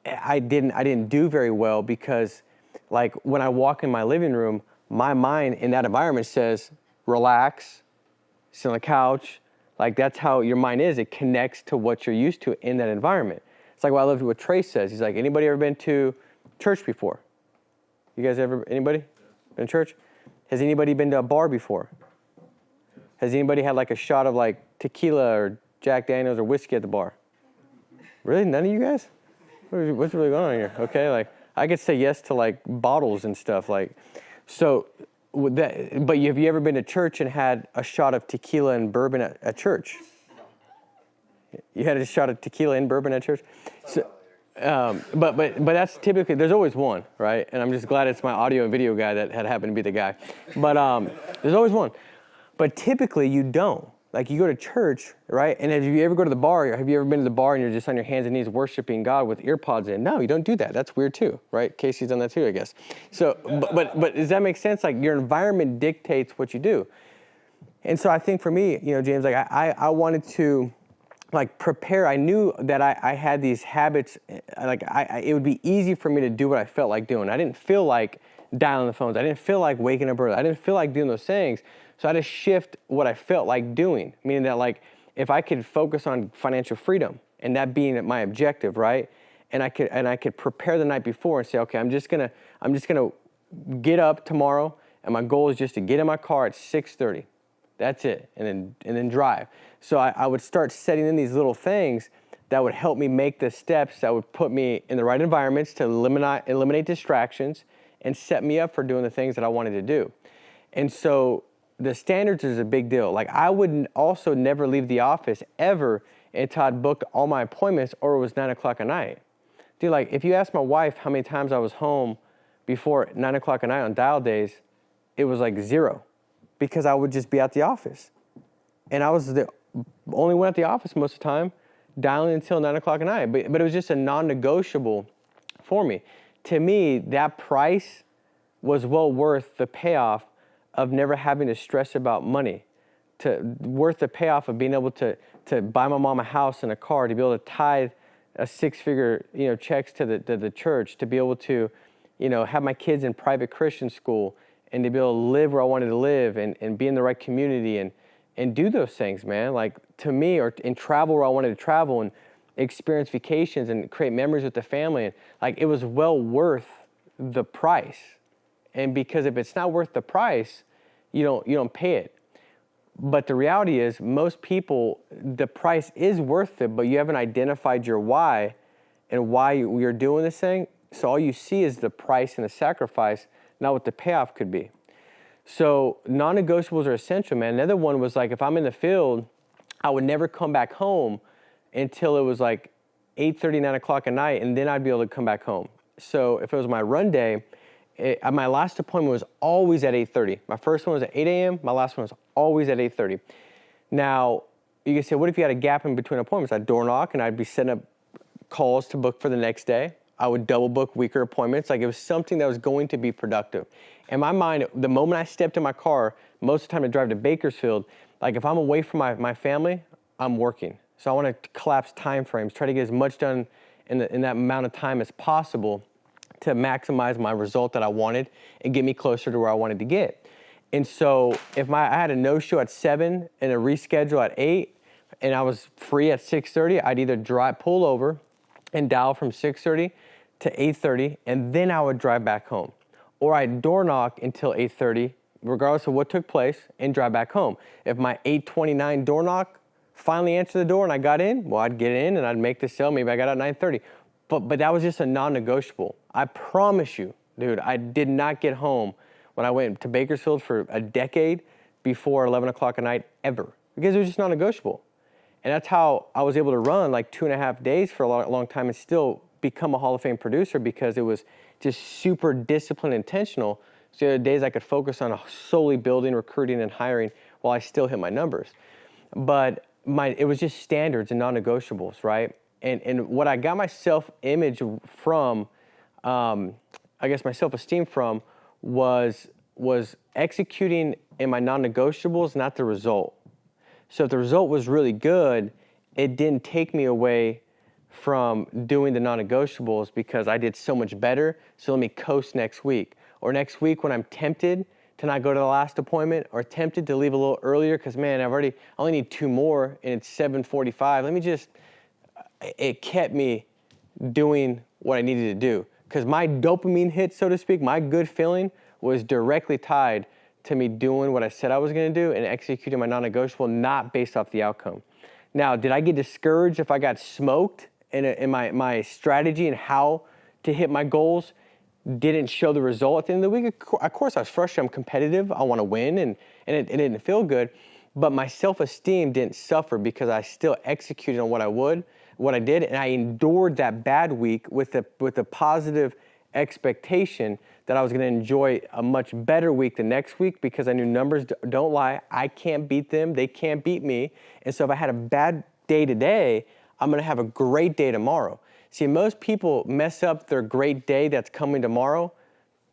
I didn't do very well, because like when I walk in my living room, my mind in that environment says, relax, sit on the couch. Like that's how your mind is. It connects to what you're used to in that environment. It's like what I loved what Trey says. He's like, anybody ever been to church before? You guys anybody been to church? Has anybody been to a bar before? Has anybody had like a shot of like tequila or Jack Daniels or whiskey at the bar? Really? None of you guys? What's really going on here? Okay, like I could say yes to like bottles and stuff, like. So, but have you ever been to church and had a shot of tequila and bourbon at church? You had a shot of tequila and bourbon at church? So, but that's typically, there's always one, right? And I'm just glad it's my audio and video guy that had happened to be the guy. But there's always one. But typically you don't. Like you go to church, right? And if you ever go to the bar, have you ever been to the bar and you're just on your hands and knees worshiping God with ear pods in? No, you don't do that. That's weird too, right? Casey's done that too, I guess. So, but does that make sense? Like your environment dictates what you do. And so I think for me, you know, James, like I wanted to like prepare. I knew that I had these habits, like it would be easy for me to do what I felt like doing. I didn't feel like dialing the phones. I didn't feel like waking up early. I didn't feel like doing those things. So I had to shift what I felt like doing, meaning that like if I could focus on financial freedom and that being my objective, right? And I could prepare the night before and say, okay, I'm just gonna get up tomorrow, and my goal is just to get in my car at 6:30. That's it, and then drive. So I would start setting in these little things that would help me make the steps that would put me in the right environments to eliminate distractions and set me up for doing the things that I wanted to do. And so the standards is a big deal. Like I would also never leave the office ever until I'd booked all my appointments or it was 9 o'clock at night. Dude, like if you ask my wife how many times I was home before 9 o'clock at night on dial days, it was like 0 because I would just be at the office. And I was the only one at the office most of the time, dialing until 9 o'clock at night. But it was just a non-negotiable for me. To me, that price was well worth the payoff of never having to stress about money, worth the payoff of being able to buy my mom a house and a car, to be able to tithe a 6-figure checks to the church, to be able to have my kids in private Christian school, and to be able to live where I wanted to live and be in the right community and do those things, man. Like to me, and travel where I wanted to travel and experience vacations and create memories with the family. And like it was well worth the price. And because if it's not worth the price, you don't pay it. But the reality is most people, the price is worth it, but you haven't identified your why and why you're doing this thing. So all you see is the price and the sacrifice, not what the payoff could be. So non-negotiables are essential, man. Another one was like, if I'm in the field, I would never come back home until it was like 8:30, 9 o'clock at night, and then I'd be able to come back home. So if it was my run day, my last appointment was always at 8:30. My first one was at 8 a.m. My last one was always at 8:30. Now, you can say, what if you had a gap in between appointments? I'd door knock, and I'd be setting up calls to book for the next day. I would double book weaker appointments. Like it was something that was going to be productive. In my mind, the moment I stepped in my car, most of the time I drive to Bakersfield, like if I'm away from my family, I'm working. So I want to collapse time frames, try to get as much done in that amount of time as possible to maximize my result that I wanted and get me closer to where I wanted to get. And so if I had a no-show at 7 and a reschedule at 8, and I was free at 6:30, I'd either pull over and dial from 6:30 to 8:30, and then I would drive back home. Or I'd door knock until 8:30, regardless of what took place, and drive back home. If my 8:29 door knock finally answered the door and I got in, well, I'd get in and I'd make the sale. Maybe I got out at 9:30. But that was just a non-negotiable. I promise you, dude, I did not get home when I went to Bakersfield for a decade before 11 o'clock at night ever, because it was just non-negotiable. And that's how I was able to run like 2.5 days for a long time and still become a Hall of Fame producer, because it was just super disciplined, intentional. So the other days I could focus on solely building, recruiting, and hiring while I still hit my numbers. But it was just standards and non-negotiables, right? And what I got my self-image from, I guess my self-esteem from, was executing in my non-negotiables, not the result. So if the result was really good, it didn't take me away from doing the non-negotiables because I did so much better. So let me coast next week. Or next week when I'm tempted to not go to the last appointment, or tempted to leave a little earlier because, man, I only need 2 more and it's 7:45. It kept me doing what I needed to do. Because my dopamine hit, so to speak, my good feeling was directly tied to me doing what I said I was going to do and executing my non-negotiable, not based off the outcome. Now, did I get discouraged if I got smoked in my strategy and how to hit my goals didn't show the result at the end of the week? Of course, I was frustrated. I'm competitive. I want to win, and it didn't feel good. But my self-esteem didn't suffer because I still executed on what I did, and I endured that bad week with a positive expectation that I was going to enjoy a much better week the next week, because I knew numbers don't lie. I can't beat them. They can't beat me. And so if I had a bad day today, I'm going to have a great day tomorrow. See, most people mess up their great day that's coming tomorrow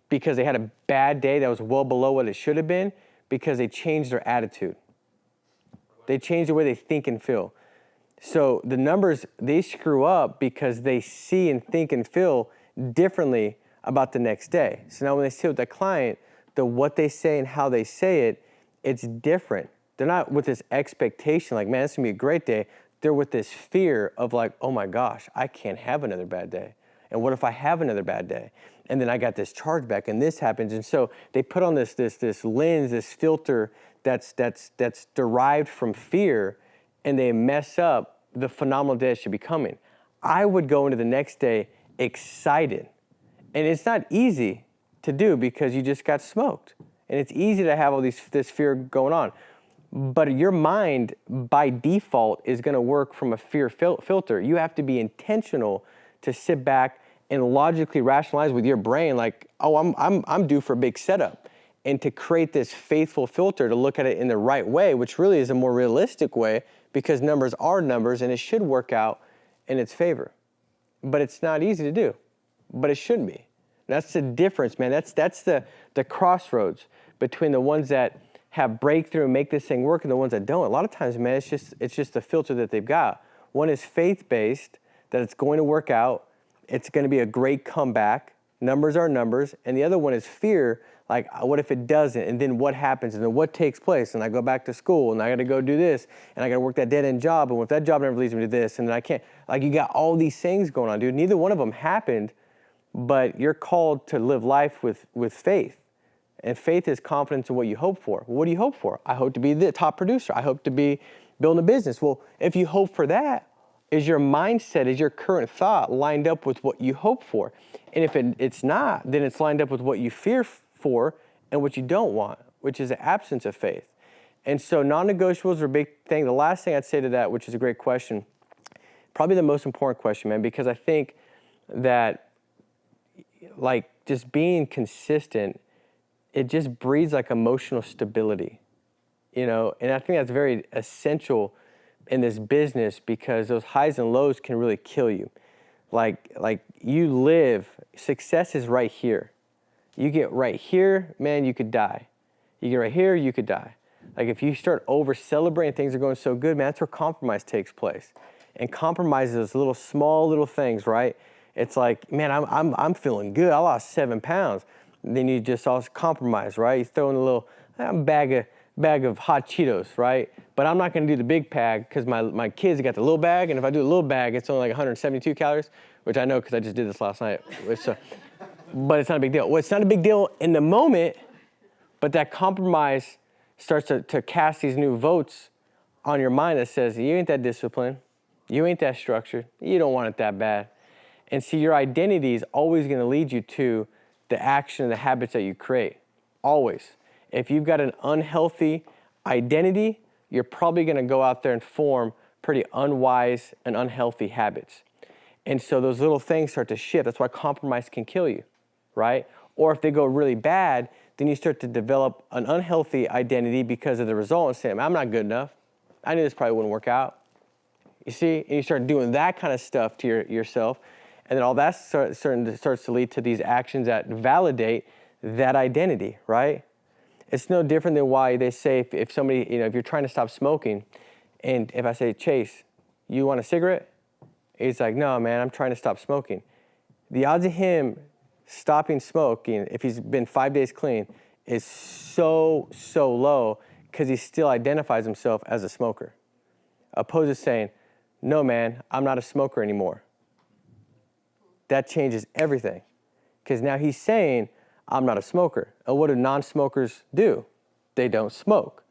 because they had a bad day that was well below what it should have been, because they changed their attitude. They changed the way they think and feel. So the numbers, they screw up because they see and think and feel differently about the next day. So now when they sit with the client, what they say and how they say it, it's different. They're not with this expectation like, man, it's gonna be a great day. They're with this fear of like, oh my gosh, I can't have another bad day. And what if I have another bad day? And then I got this chargeback and this happens. And so they put on this lens, this filter that's derived from fear, and they mess up the phenomenal day that should be coming. I would go into the next day excited. And it's not easy to do because you just got smoked. And it's easy to have all this fear going on. But your mind, by default, is going to work from a fear filter. You have to be intentional to sit back and logically rationalize with your brain, like, oh, I'm due for a big setup. And to create this faithful filter to look at it in the right way, which really is a more realistic way, because numbers are numbers and it should work out in its favor. But it's not easy to do, but it should be. That's the difference, man. That's the crossroads between the ones that have breakthrough and make this thing work and the ones that don't. A lot of times, man, it's just the filter that they've got. One is faith-based, that it's going to work out, it's going to be a great comeback, numbers are numbers, and the other one is fear, like what if it doesn't, and then what happens, and then what takes place, and I go back to school, and I got to go do this, and I got to work that dead-end job, and what if that job never leads me to this, and then I can't, like you got all these things going on, dude. Neither one of them happened, but you're called to live life with faith. And faith is confidence in what you hope for. Well, what do you hope for? I hope to be the top producer. I hope to be building a business. Well, if you hope for that, is your mindset, is your current thought lined up with what you hope for? And if it's not, then it's lined up with what you fear for and what you don't want, which is the absence of faith. And so non-negotiables are a big thing. The last thing I'd say to that, which is a great question, probably the most important question, man, because I think that like just being consistent, it just breeds like emotional stability, you know, and I think that's very essential in this business because those highs and lows can really kill you. Like you live, success is right here. You get right here, man, you could die. You get right here, you could die. Like if you start over celebrating things are going so good, man, that's where compromise takes place. And compromise is those little small little things, right? It's like, man, I'm feeling good. I lost 7 pounds. And then you just also compromise, right? You throw in a little bag of hot Cheetos, right? But I'm not going to do the big bag because my kids got the little bag, and if I do the little bag, it's only like 172 calories, which I know because I just did this last night. But it's not a big deal. Well, it's not a big deal in the moment, but that compromise starts to cast these new votes on your mind that says, you ain't that disciplined, you ain't that structured, you don't want it that bad. And see, your identity is always going to lead you to the action and the habits that you create, always. If you've got an unhealthy identity, you're probably going to go out there and form pretty unwise and unhealthy habits. And so those little things start to shift. That's why compromise can kill you, right? Or if they go really bad, then you start to develop an unhealthy identity because of the result and say, I'm not good enough. I knew this probably wouldn't work out. You see? And you start doing that kind of stuff to yourself. And then all that starts to lead to these actions that validate that identity, right? It's no different than why they say if somebody, if you're trying to stop smoking, and if I say, Chase, you want a cigarette? He's like, no, man, I'm trying to stop smoking. The odds of him stopping smoking, if he's been 5 days clean, is so low because he still identifies himself as a smoker. Opposed to saying, no, man, I'm not a smoker anymore. That changes everything because now he's saying, I'm not a smoker. And what do non-smokers do? They don't smoke.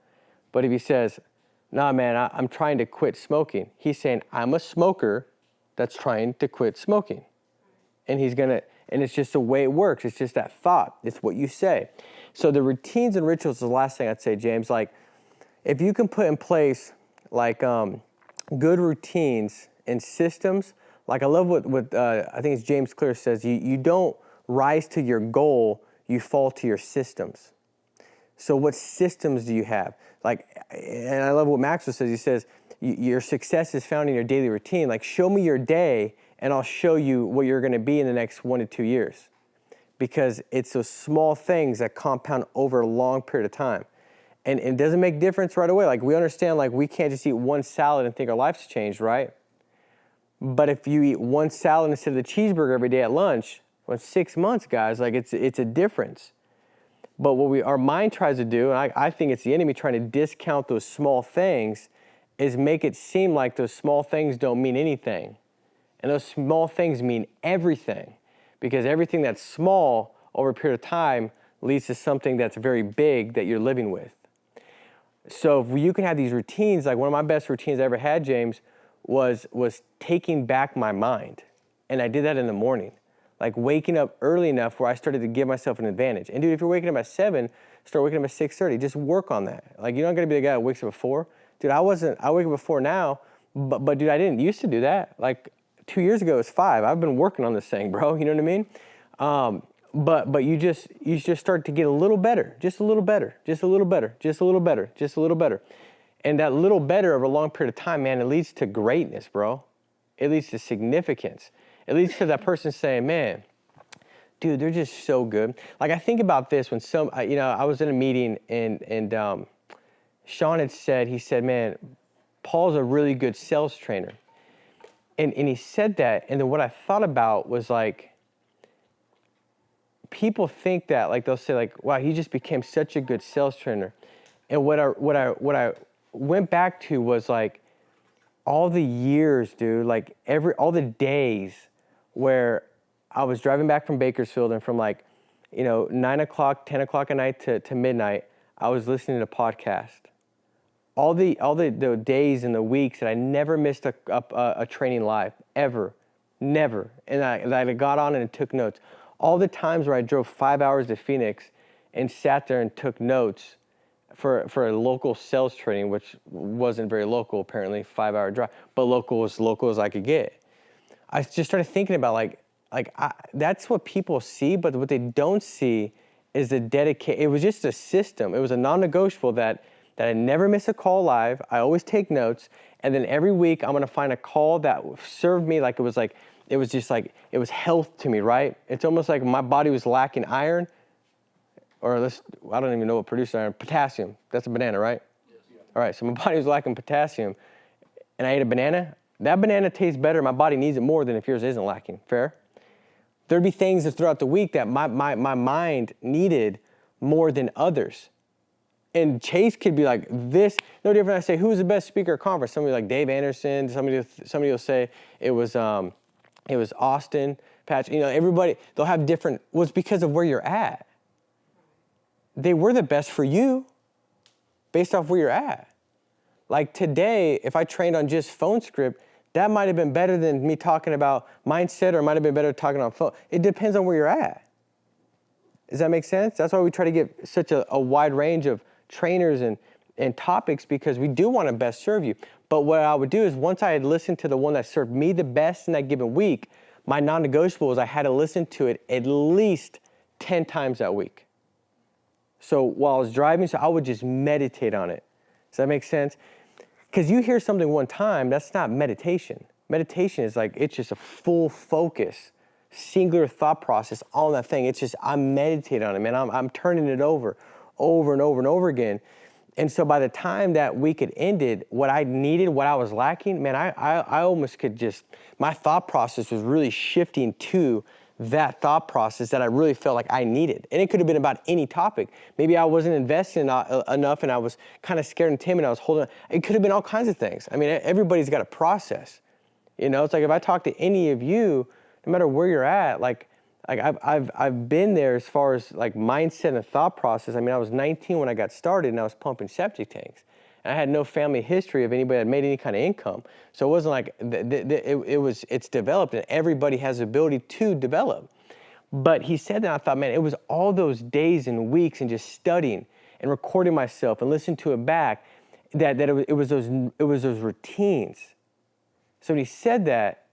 But if he says, nah, man, I'm trying to quit smoking, he's saying, I'm a smoker that's trying to quit smoking. And and it's just the way it works. It's just that thought. It's what you say. So the routines and rituals is the last thing I'd say, James. Like, if you can put in place, like, good routines and systems, like I love what I think it's James Clear says, you don't rise to your goal, you fall to your systems. So what systems do you have? Like, and I love what Maxwell says. He says, your success is found in your daily routine. Like, show me your day and I'll show you what you're going to be in the next 1 to 2 years. Because it's those small things that compound over a long period of time. And it doesn't make difference right away. Like, we understand, like, we can't just eat one salad and think our life's changed, right? But if you eat one salad instead of the cheeseburger every day at lunch, Well, in 6 months, guys, like it's a difference. But what our mind tries to do, and I think it's the enemy trying to discount those small things, is make it seem like those small things don't mean anything. And those small things mean everything, because everything that's small over a period of time leads to something that's very big that you're living with. So if you can have these routines, like one of my best routines I ever had, James, was taking back my mind. And I did that in the morning. Like waking up early enough where I started to give myself an advantage. And dude, if you're waking up at 7, start waking up at 6:30. Just work on that. Like you're not gonna be the guy that wakes up at 4. Dude, I wake up at 4 now, but dude, I didn't used to do that. Like 2 years ago, it was 5. I've been working on this thing, bro. You know what I mean? But you just start to get a little better, just a little better, just a little better, just a little better, just a little better. And that little better over a long period of time, man, it leads to greatness, bro. It leads to significance. It leads to that person saying, man, dude, they're just so good. Like I think about this when I was in a meeting and Sean had said, he said, man, Paul's a really good sales trainer. And he said that, and then what I thought about was like, people think that, like they'll say like, wow, he just became such a good sales trainer. And what I went back to was like all the years, dude, like all the days where I was driving back from Bakersfield and from like, 9 o'clock, 10 o'clock at night to midnight, I was listening to a podcast. All the days and the weeks that I never missed a training live, ever, never. And I got on and took notes. All the times where I drove 5 hours to Phoenix and sat there and took notes for a local sales training, which wasn't very local, apparently, 5-hour drive, but local as I could get. I just started thinking about that's what people see, but what they don't see is the dedication. It was just a system. It was a non-negotiable that I never miss a call live. I always take notes, and then every week I'm gonna find a call that served me it was health to me, right? It's almost like my body was lacking iron, or I don't even know what produces iron. Potassium. That's a banana, right? Yes. Yeah. All right. So my body was lacking potassium, and I ate a banana. That banana tastes better. My body needs it more than if yours isn't lacking. Fair? There'd be things throughout the week that my mind needed more than others. And Chase could be like this, no different. I say, who's the best speaker at conference? Somebody like Dave Anderson. Somebody will say it was Austin, Patch. Everybody, they'll have different. Well, it's because of where you're at. They were the best for you based off where you're at. Like today, if I trained on just phone script, that might have been better than me talking about mindset, or it might have been better talking on phone. It depends on where you're at. Does that make sense? That's why we try to get such a wide range of trainers and topics, because we do want to best serve you. But what I would do is once I had listened to the one that served me the best in that given week, my non-negotiable was I had to listen to it at least 10 times that week. So while I was driving, I would just meditate on it. Does that make sense? Because you hear something one time, that's not meditation. Meditation is like, it's just a full focus, singular thought process on that thing. It's just, I'm meditating on it, man. I'm turning it over and over and over again. And so by the time that week had ended, what I needed, what I was lacking, man, I almost could just, my thought process was really shifting to that thought process that I really felt like I needed. And it could have been about any topic. Maybe I wasn't investing enough and I was kind of scared and timid. I was holding on. It could have been all kinds of things. I mean, everybody's got a process. It's like if I talk to any of you, no matter where you're at, like I've been there as far as like mindset and thought process. I mean, I was 19 when I got started and I was pumping septic tanks. And I had no family history of anybody that made any kind of income. So it wasn't like, it's developed, and everybody has the ability to develop. But he said that, I thought, man, it was all those days and weeks and just studying and recording myself and listening to it back, that it was those routines. So when he said that,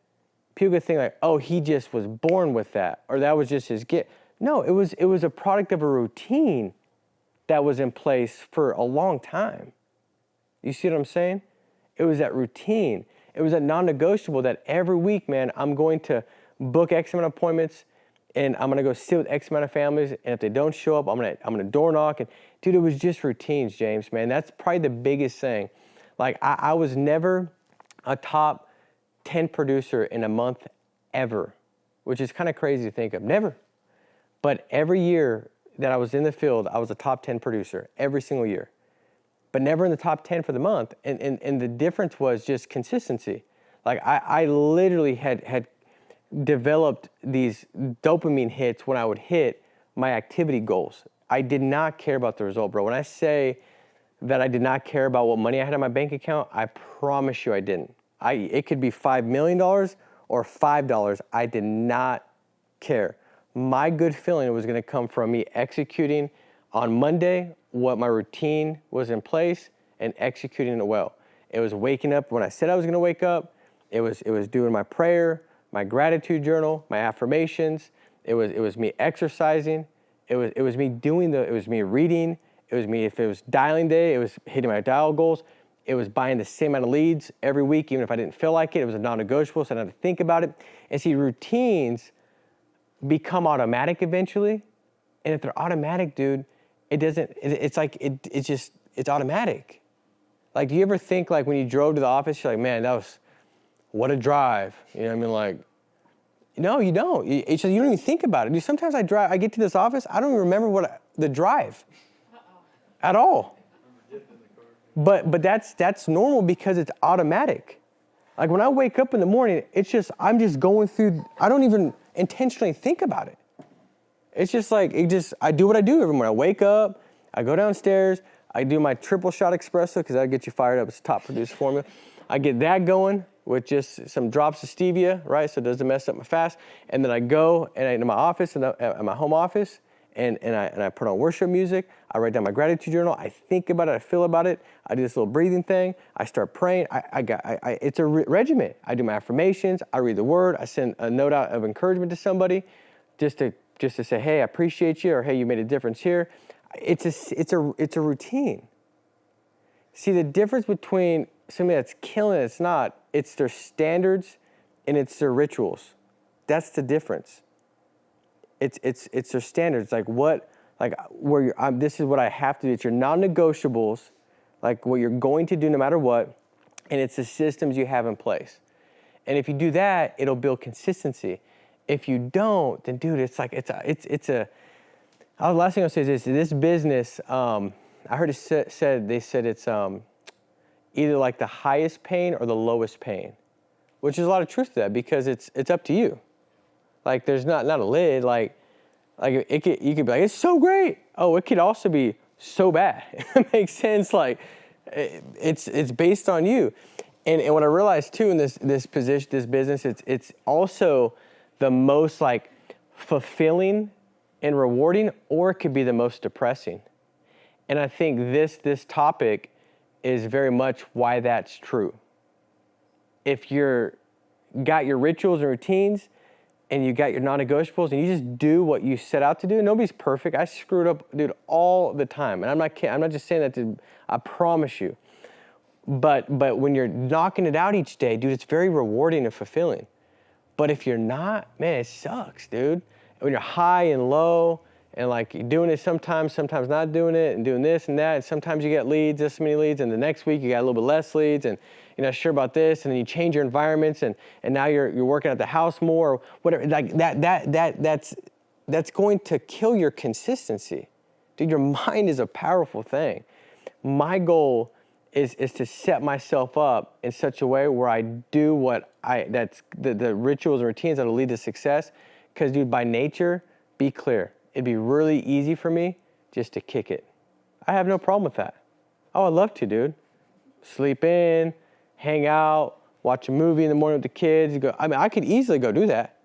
people could think like, oh, he just was born with that, or that was just his gift. No, it was a product of a routine that was in place for a long time. You see what I'm saying? It was that routine. It was that non-negotiable that every week, man, I'm going to book X amount of appointments, and I'm going to go sit with X amount of families, and if they don't show up, I'm going to door knock. And dude, it was just routines, James, man. That's probably the biggest thing. Like I was never a top 10 producer in a month ever. which is kind of crazy to think of. Never. But every year that I was in the field, I was a top 10 producer every single year, but never in the top 10 for the month. And the difference was just consistency. Like I literally had developed these dopamine hits when I would hit my activity goals. I did not care about the result, bro. When I say that I did not care about what money I had in my bank account, I promise you I didn't. It could be $5 million or $5. I did not care. My good feeling was going to come from me executing on Monday what my routine was in place and executing it well. It was waking up when I said I was going to wake up. It was doing my prayer, my gratitude journal, my affirmations. It was me exercising. It was me it was me reading. It was me, if it was dialing day, it was hitting my dial goals. It was buying the same amount of leads every week, even if I didn't feel like it. It was a non-negotiable, so I didn't have to think about it. And see, routines become automatic eventually. And if they're automatic, dude, it's automatic. Like, do you ever think, like, when you drove to the office, you're like, man, what a drive. You know what I mean? Like, no, you don't. It's just, you don't even think about it. Dude, sometimes I get to this office, I don't even remember the drive at all. But that's normal because it's automatic. Like, when I wake up in the morning, I'm just going through, I don't even intentionally think about it. It's just like, I do what I do every morning. I wake up, I go downstairs, I do my triple shot espresso because that'll get you fired up. It's top producer formula. I get that going with just some drops of stevia, right? So it doesn't mess up my fast. And then I go into my office, at my home office, and I put on worship music. I write down my gratitude journal. I think about it. I feel about it. I do this little breathing thing. I start praying. It's a regimen. I do my affirmations. I read the word. I send a note out of encouragement to somebody, just to say, hey, I appreciate you, or hey, you made a difference here. It's a routine. See, the difference between somebody that's killing it's not. It's their standards and it's their rituals. That's the difference. It's their standards. This is what I have to do. It's your non-negotiables, like what you're going to do no matter what, and it's the systems you have in place. And if you do that, it'll build consistency. If you don't, then dude, the last thing I'll say is this business, I heard they said it's either like the highest pain or the lowest pain, which is a lot of truth to that because it's up to you. Like, there's not a lid. Like you could be like, it's so great. Oh, it could also be so bad. It makes sense. Like, it's based on you. And what I realized too in this business, it's also the most like fulfilling and rewarding, or it could be the most depressing. And I think this topic is very much why that's true. If you're got your rituals and routines and you got your non-negotiables and you just do what you set out to do, nobody's perfect. I screwed up, dude, all the time. And I'm not just saying that I promise you. But when you're knocking it out each day, dude, it's very rewarding and fulfilling. But if you're not, man, it sucks, dude. When you're high and low and like you're doing it sometimes not doing it and doing this and that, and sometimes you get leads, this many leads, and the next week you got a little bit less leads and you're not sure about this, and then you change your environments and now you're working at the house more or whatever. Like that's going to kill your consistency. Dude, your mind is a powerful thing. My goal is to set myself up in such a way where I do that's the rituals and routines that will lead to success. Because, dude, by nature, be clear. It'd be really easy for me just to kick it. I have no problem with that. Oh, I'd love to, dude. Sleep in, hang out, watch a movie in the morning with the kids. I could easily go do that.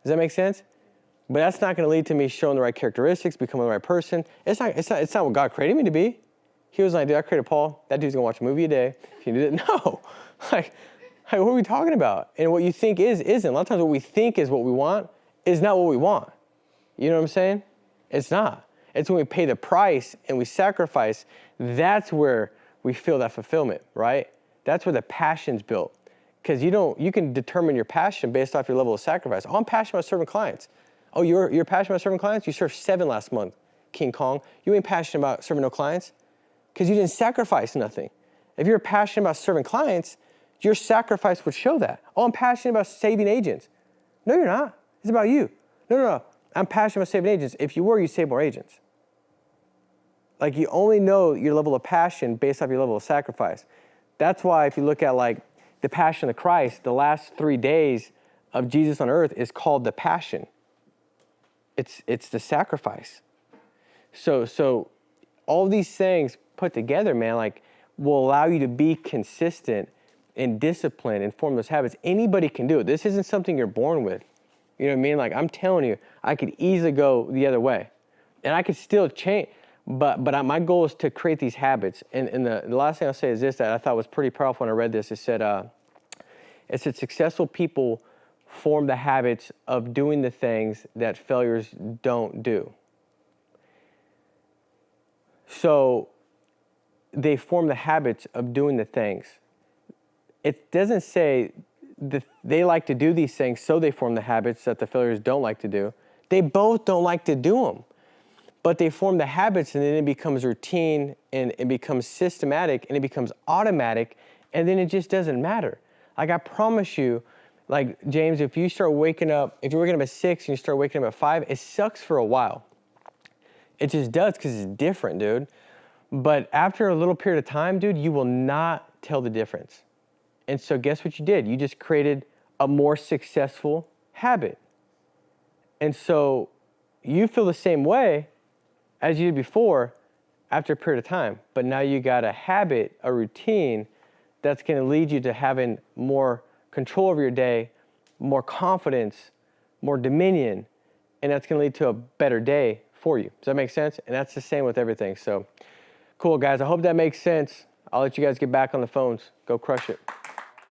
Does that make sense? But that's not going to lead to me showing the right characteristics, becoming the right person. It's not what God created me to be. He was like, dude, I created Paul. That dude's going to watch a movie a day. Can you do that? No. Like, what are we talking about? And what you think isn't. A lot of times what we think is what we want is not what we want. You know what I'm saying? It's not. It's when we pay the price and we sacrifice, that's where we feel that fulfillment, right? That's where the passion's built. Because you can determine your passion based off your level of sacrifice. Oh, I'm passionate about serving clients. Oh, you're passionate about serving clients? You served 7 last month, King Kong. You ain't passionate about serving no clients because you didn't sacrifice nothing. If you're passionate about serving clients, your sacrifice would show that. Oh, I'm passionate about saving agents. No, you're not. It's about you. No. I'm passionate about saving agents. If you were, you'd save more agents. Like, you only know your level of passion based off your level of sacrifice. That's why if you look at like the Passion of Christ, the last 3 days of Jesus on earth is called the Passion. It's the sacrifice. So all these things put together, man, like, will allow you to be consistent and disciplined and form those habits. Anybody can do it. This isn't something you're born with. You know what I mean? Like, I'm telling you, I could easily go the other way. And I could still change. But my goal is to create these habits. And the last thing I'll say is this that I thought was pretty powerful when I read this. It said successful people form the habits of doing the things that failures don't do. So they form the habits of doing the things. It doesn't say that they like to do these things, so they form the habits that the failures don't like to do. They both don't like to do them. But they form the habits, and then it becomes routine, and it becomes systematic, and it becomes automatic, and then it just doesn't matter. Like, I promise you, like, James, if you start waking up, if you're waking up at 6 and you start waking up at 5, it sucks for a while. It just does, because it's different, dude. But after a little period of time, dude, you will not tell the difference. And so guess what you did? You just created a more successful habit. And so you feel the same way as you did before after a period of time. But now you got a habit, a routine that's going to lead you to having more control over your day, more confidence, more dominion, and that's going to lead to a better day for you. Does that make sense? And that's the same with everything. So cool, guys. I hope that makes sense. I'll let you guys get back on the phones. Go crush it.